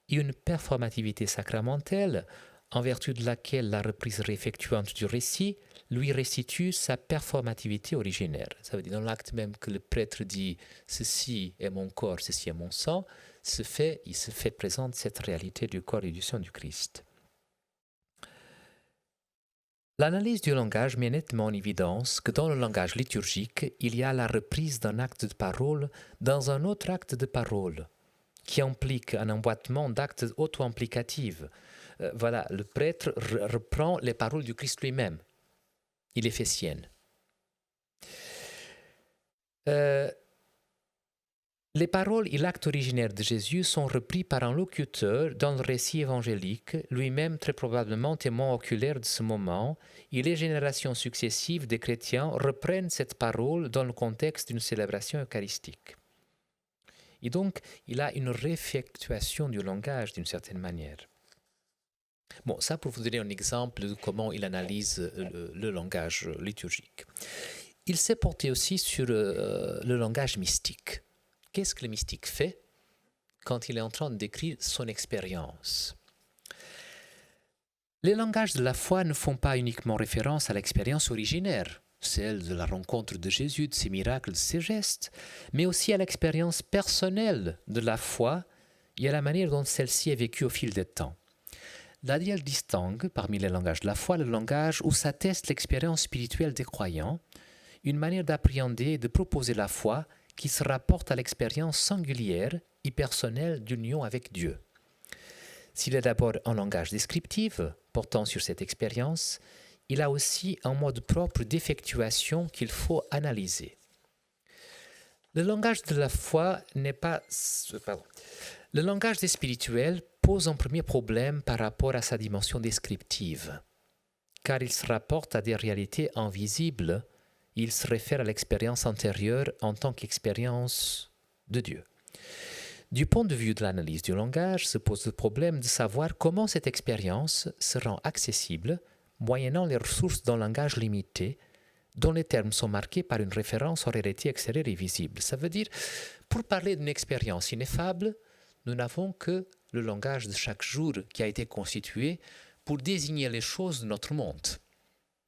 et une performativité sacramentelle, en vertu de laquelle la reprise réeffectuante du récit lui restitue sa performativité originaire. Ça veut dire dans l'acte même que le prêtre dit « ceci est mon corps, ceci est mon sang », il se fait présente cette réalité du corps et du sang du Christ. L'analyse du langage met nettement en évidence que dans le langage liturgique, il y a la reprise d'un acte de parole dans un autre acte de parole, qui implique un emboîtement d'actes auto-implicatifs. Voilà, le prêtre reprend les paroles du Christ lui-même. Il les fait siennes. Les paroles et l'acte originaire de Jésus sont repris par un locuteur dans le récit évangélique, lui-même très probablement témoin oculaire de ce moment, et les générations successives des chrétiens reprennent cette parole dans le contexte d'une célébration eucharistique. Et donc, il a une réeffectuation du langage d'une certaine manière. Bon, ça pour vous donner un exemple de comment il analyse le langage liturgique. Il s'est porté aussi sur le langage mystique. Qu'est-ce que le mystique fait quand il est en train de décrire son expérience? Les langages de la foi ne font pas uniquement référence à l'expérience originaire, celle de la rencontre de Jésus, de ses miracles, de ses gestes, mais aussi à l'expérience personnelle de la foi et à la manière dont celle-ci est vécue au fil des temps. Ladriel distingue, parmi les langages de la foi, le langage où s'atteste l'expérience spirituelle des croyants, une manière d'appréhender et de proposer la foi qui se rapporte à l'expérience singulière et personnelle d'union avec Dieu. S'il est d'abord un langage descriptif, portant sur cette expérience, il a aussi un mode propre d'effectuation qu'il faut analyser. Le langage de la foi n'est pas... Le langage des spirituels pose un premier problème par rapport à sa dimension descriptive, car il se rapporte à des réalités invisibles, il se réfère à l'expérience antérieure en tant qu'expérience de Dieu. Du point de vue de l'analyse du langage, se pose le problème de savoir comment cette expérience se rend accessible moyennant les ressources d'un langage limité, dont les termes sont marqués par une référence aux réalités extérieures et visibles. Ça veut dire, pour parler d'une expérience ineffable, nous n'avons que le langage de chaque jour qui a été constitué pour désigner les choses de notre monde.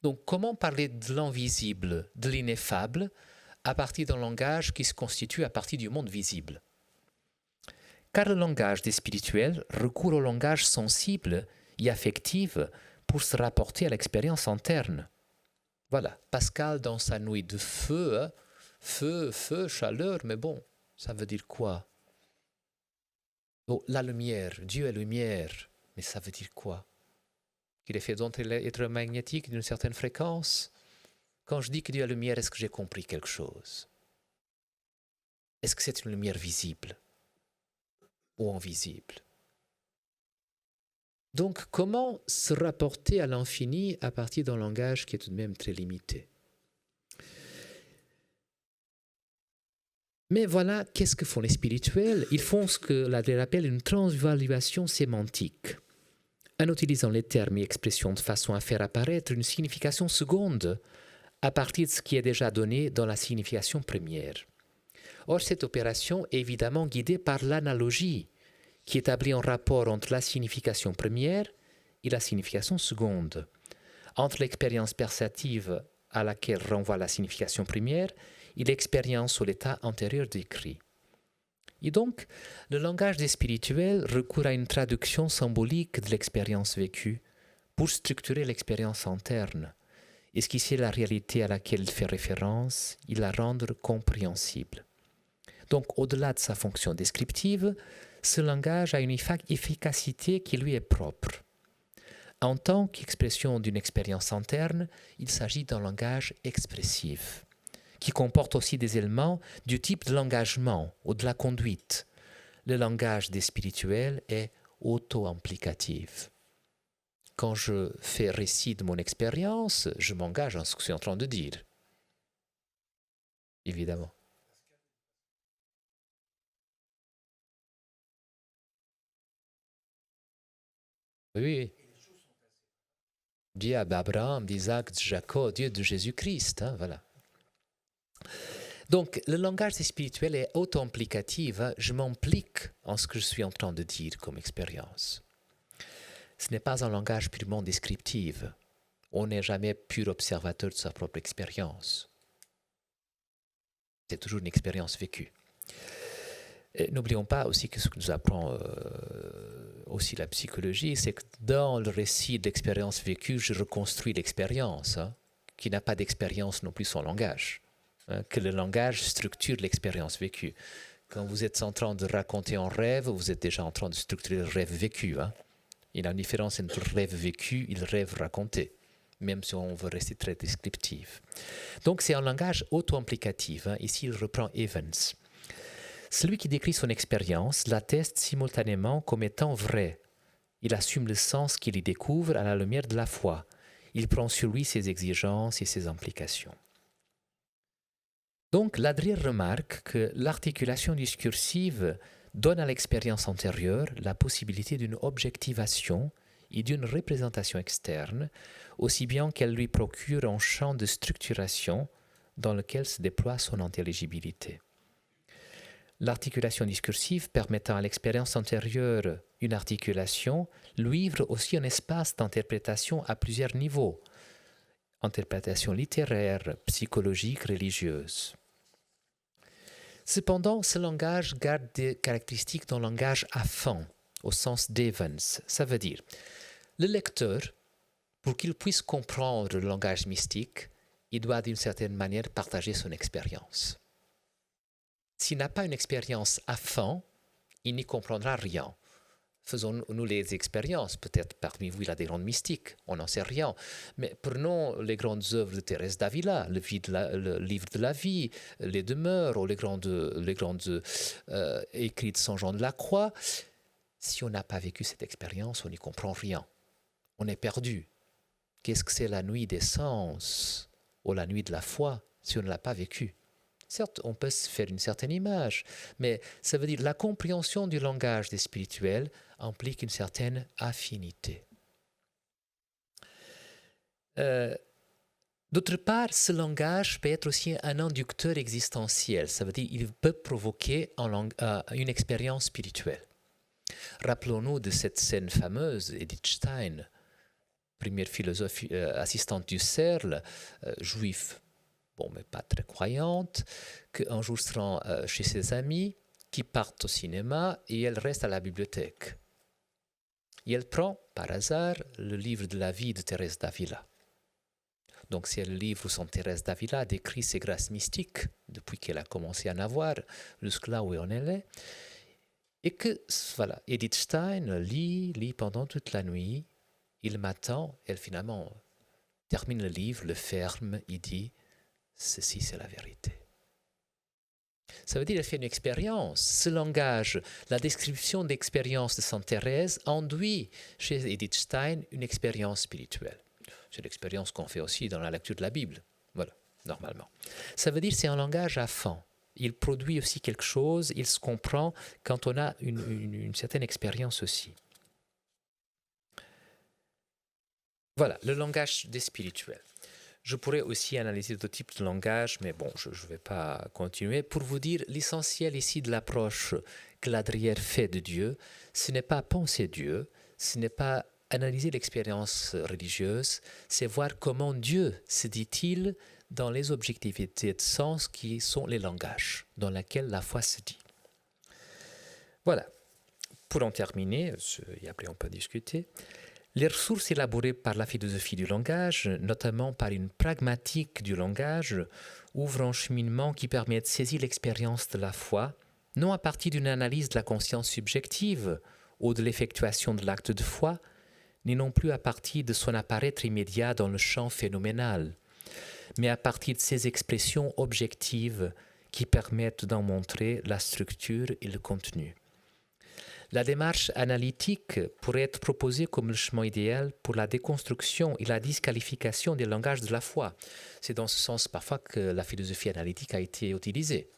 Donc, comment parler de l'invisible, de l'ineffable, à partir d'un langage qui se constitue à partir du monde visible? Car le langage des spirituels recourt au langage sensible et affectif pour se rapporter à l'expérience interne. Voilà, Pascal dans sa nuit de feu, hein, feu, chaleur, mais bon, ça veut dire quoi? Oh, la lumière, Dieu est lumière, mais ça veut dire quoi? Qu'il est fait d'être électromagnétique d'une certaine fréquence? Quand je dis que Dieu est lumière, est-ce que j'ai compris quelque chose? Est-ce que c'est une lumière visible ou invisible? Donc, comment se rapporter à l'infini à partir d'un langage qui est tout de même très limité? Mais voilà, qu'est-ce que font les spirituels? Ils font ce que Ladriel appelle une transvaluation sémantique, en utilisant les termes et expressions de façon à faire apparaître une signification seconde à partir de ce qui est déjà donné dans la signification première. Or, cette opération est évidemment guidée par l'analogie, qui établit un rapport entre la signification première et la signification seconde, entre l'expérience perceptive à laquelle renvoie la signification première et l'expérience ou l'état antérieur décrit. Et donc, le langage des spirituels recourt à une traduction symbolique de l'expérience vécue pour structurer l'expérience interne, esquisser la réalité à laquelle il fait référence et la rendre compréhensible. Donc, au-delà de sa fonction descriptive, ce langage a une efficacité qui lui est propre. En tant qu'expression d'une expérience interne, il s'agit d'un langage expressif, qui comporte aussi des éléments du type de l'engagement ou de la conduite. Le langage des spirituels est auto-implicatif. Quand je fais récit de mon expérience, je m'engage en ce que je suis en train de dire. Évidemment. Oui. Dieu d'Abraham, d'Isaac, de Jacob, Dieu de Jésus-Christ. Hein, voilà. Donc, le langage des spirituels est auto-implicatif. Hein, je m'implique en ce que je suis en train de dire comme expérience. Ce n'est pas un langage purement descriptif. On n'est jamais pur observateur de sa propre expérience. C'est toujours une expérience vécue. N'oublions pas aussi que ce que nous apprend aussi la psychologie, c'est que dans le récit d'expérience vécue, je reconstruis l'expérience, hein, qui n'a pas d'expérience non plus son langage, hein, que le langage structure l'expérience vécue. Quand vous êtes en train de raconter un rêve, vous êtes déjà en train de structurer le rêve vécu. Hein. Il y a une différence entre le rêve vécu et le rêve raconté, même si on veut rester très descriptif. Donc c'est un langage auto-implicatif. Hein. Ici, il reprend Evans. Celui qui décrit son expérience l'atteste simultanément comme étant vrai. Il assume le sens qu'il y découvre à la lumière de la foi. Il prend sur lui ses exigences et ses implications. Donc, Ladriel remarque que l'articulation discursive donne à l'expérience antérieure la possibilité d'une objectivation et d'une représentation externe, aussi bien qu'elle lui procure un champ de structuration dans lequel se déploie son intelligibilité. L'articulation discursive permettant à l'expérience antérieure une articulation lui ouvre aussi un espace d'interprétation à plusieurs niveaux. Interprétation littéraire, psychologique, religieuse. Cependant, ce langage garde des caractéristiques d'un langage affin, au sens d'Evans. Ça veut dire, le lecteur, pour qu'il puisse comprendre le langage mystique, il doit d'une certaine manière partager son expérience. S'il n'a pas une expérience affin, il n'y comprendra rien. Faisons-nous les expériences. Peut-être parmi vous, il y a des grandes mystiques, on n'en sait rien. Mais prenons les grandes œuvres de Thérèse d'Avila, le livre de la vie, les demeures, ou les grandes écrits de Saint Jean de la Croix. Si on n'a pas vécu cette expérience, on n'y comprend rien. On est perdu. Qu'est-ce que c'est la nuit des sens ou la nuit de la foi si on ne l'a pas vécu? Certes, on peut se faire une certaine image, mais ça veut dire la compréhension du langage des spirituels implique une certaine affinité. D'autre part, ce langage peut être aussi un inducteur existentiel, ça veut dire qu'il peut provoquer une expérience spirituelle. Rappelons-nous de cette scène fameuse, Edith Stein, première philosophe assistante du Husserl, juif, bon, mais pas très croyante, qu'un jour se rend chez ses amis, qui partent au cinéma, et elle reste à la bibliothèque. Et elle prend, par hasard, le livre de la vie de Thérèse d'Avila. Donc c'est le livre où Sainte Thérèse d'Avila décrit ses grâces mystiques, depuis qu'elle a commencé à en avoir, jusque-là où on est. Et que, voilà, Edith Stein lit pendant toute la nuit, il m'attend, elle finalement termine le livre, le ferme, il dit « Ceci, c'est la vérité ». Ça veut dire qu'elle fait une expérience. Ce langage, la description d'expérience de Sainte Thérèse induit chez Edith Stein une expérience spirituelle. C'est l'expérience qu'on fait aussi dans la lecture de la Bible, voilà, normalement. Ça veut dire que c'est un langage affin. Il produit aussi quelque chose, il se comprend quand on a une certaine expérience aussi. Voilà, le langage des spirituels. Je pourrais aussi analyser d'autres types de langage, mais bon, je ne vais pas continuer. Pour vous dire, l'essentiel ici de l'approche que Ladrière fait de Dieu, ce n'est pas penser Dieu, ce n'est pas analyser l'expérience religieuse, c'est voir comment Dieu se dit-il dans les objectivités de sens qui sont les langages, dans lesquels la foi se dit. Voilà. Pour en terminer, et après on peut discuter, les ressources élaborées par la philosophie du langage, notamment par une pragmatique du langage, ouvrent un cheminement qui permet de saisir l'expérience de la foi, non à partir d'une analyse de la conscience subjective ou de l'effectuation de l'acte de foi, ni non plus à partir de son apparaître immédiat dans le champ phénoménal, mais à partir de ces expressions objectives qui permettent d'en montrer la structure et le contenu. La démarche analytique pourrait être proposée comme le chemin idéal pour la déconstruction et la disqualification des langages de la foi. C'est dans ce sens parfois que la philosophie analytique a été utilisée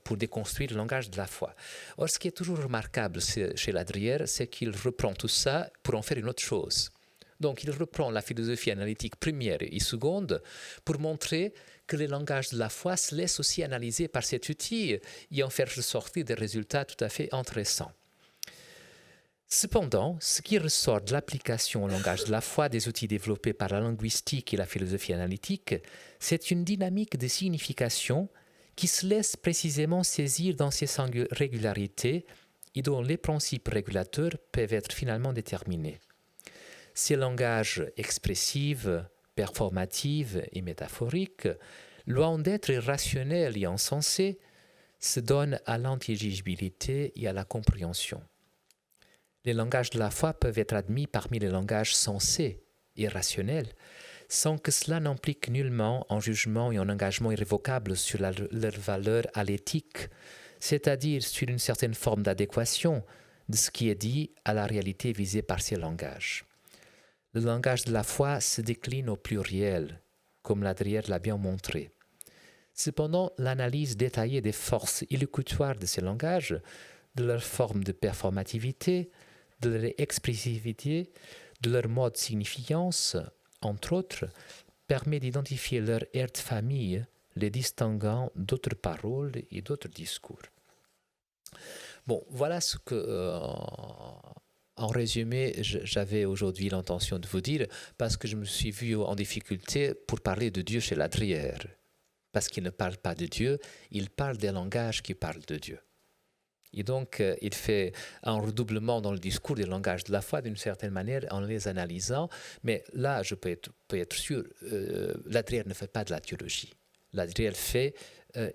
pour déconstruire le langage de la foi. Or, ce qui est toujours remarquable chez Ladrière, c'est qu'il reprend tout ça pour en faire une autre chose. Donc, il reprend la philosophie analytique première et seconde pour montrer que les langages de la foi se laissent aussi analyser par cet outil et en faire ressortir des résultats tout à fait intéressants. Cependant, ce qui ressort de l'application au langage de la foi des outils développés par la linguistique et la philosophie analytique, c'est une dynamique de signification qui se laisse précisément saisir dans ses régularités et dont les principes régulateurs peuvent être finalement déterminés. Ces langages expressifs, performatifs et métaphoriques, loin d'être irrationnels et insensés, se donnent à l'intelligibilité et à la compréhension. Les langages de la foi peuvent être admis parmi les langages sensés et rationnels, sans que cela n'implique nullement un jugement et un engagement irrévocable sur leur valeur à l'éthique, c'est-à-dire sur une certaine forme d'adéquation de ce qui est dit à la réalité visée par ces langages. Le langage de la foi se décline au pluriel, comme Ladrière l'a bien montré. Cependant, l'analyse détaillée des forces illocutoires de ces langages, de leur forme de performativité, de leur expressivité, de leur mode de signifiance, entre autres, permet d'identifier leur aire de famille, les distinguant d'autres paroles et d'autres discours. Bon, voilà ce que, en résumé, j'avais aujourd'hui l'intention de vous dire, parce que je me suis vu en difficulté pour parler de Dieu chez Ladrière. Parce qu'il ne parle pas de Dieu, il parle des langages qui parlent de Dieu. Et donc, il fait un redoublement dans le discours des langages de la foi, d'une certaine manière, en les analysant. Mais là, je peux être sûr, Ladrière ne fait pas de la théologie. Ladrière fait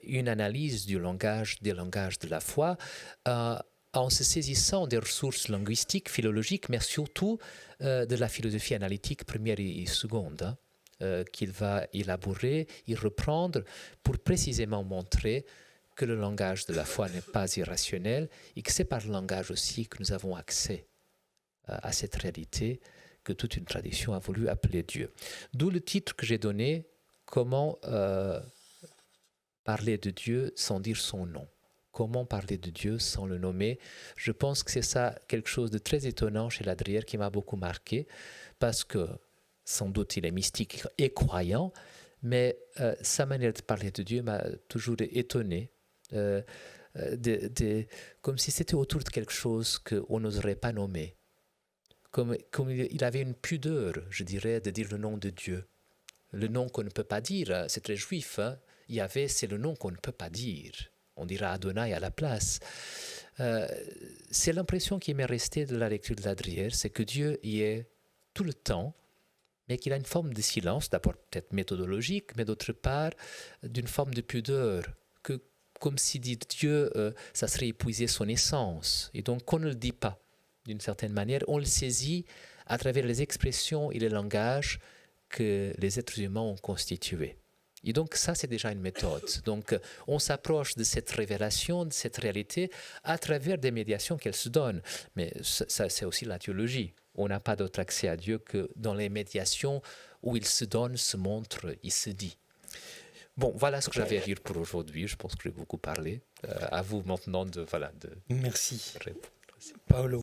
une analyse des langages de la foi, en se saisissant des ressources linguistiques, philologiques, mais surtout de la philosophie analytique première et seconde, qu'il va élaborer et reprendre pour précisément montrer que le langage de la foi n'est pas irrationnel et que c'est par le langage aussi que nous avons accès à cette réalité que toute une tradition a voulu appeler Dieu. D'où le titre que j'ai donné, Comment parler de Dieu sans dire son nom. Comment parler de Dieu sans le nommer? Je pense que c'est ça quelque chose de très étonnant chez Ladrière qui m'a beaucoup marqué, parce que sans doute il est mystique et croyant, mais sa manière de parler de Dieu m'a toujours étonné, comme si c'était autour de quelque chose qu'on n'oserait pas nommer. Comme il avait une pudeur, je dirais, de dire le nom de Dieu. Le nom qu'on ne peut pas dire, c'est très juif, hein? Yahvé, c'est le nom qu'on ne peut pas dire. On dira Adonai à la place. C'est l'impression qui m'est restée de la lecture de Ladrière, c'est que Dieu y est tout le temps, mais qu'il a une forme de silence, d'abord peut-être méthodologique, mais d'autre part d'une forme de pudeur, que comme si dit Dieu, ça serait épuiser son essence. Et donc qu'on ne le dit pas, d'une certaine manière, on le saisit à travers les expressions et les langages que les êtres humains ont constitués. Et donc ça, c'est déjà une méthode. Donc on s'approche de cette révélation, de cette réalité, à travers des médiations qu'elle se donne. Mais ça, c'est aussi la théologie. On n'a pas d'autre accès à Dieu que dans les médiations où il se donne, se montre, il se dit. Bon, voilà ce que j'avais à dire pour aujourd'hui. Je pense que j'ai beaucoup parlé. À vous maintenant de Merci. répondre. Paolo.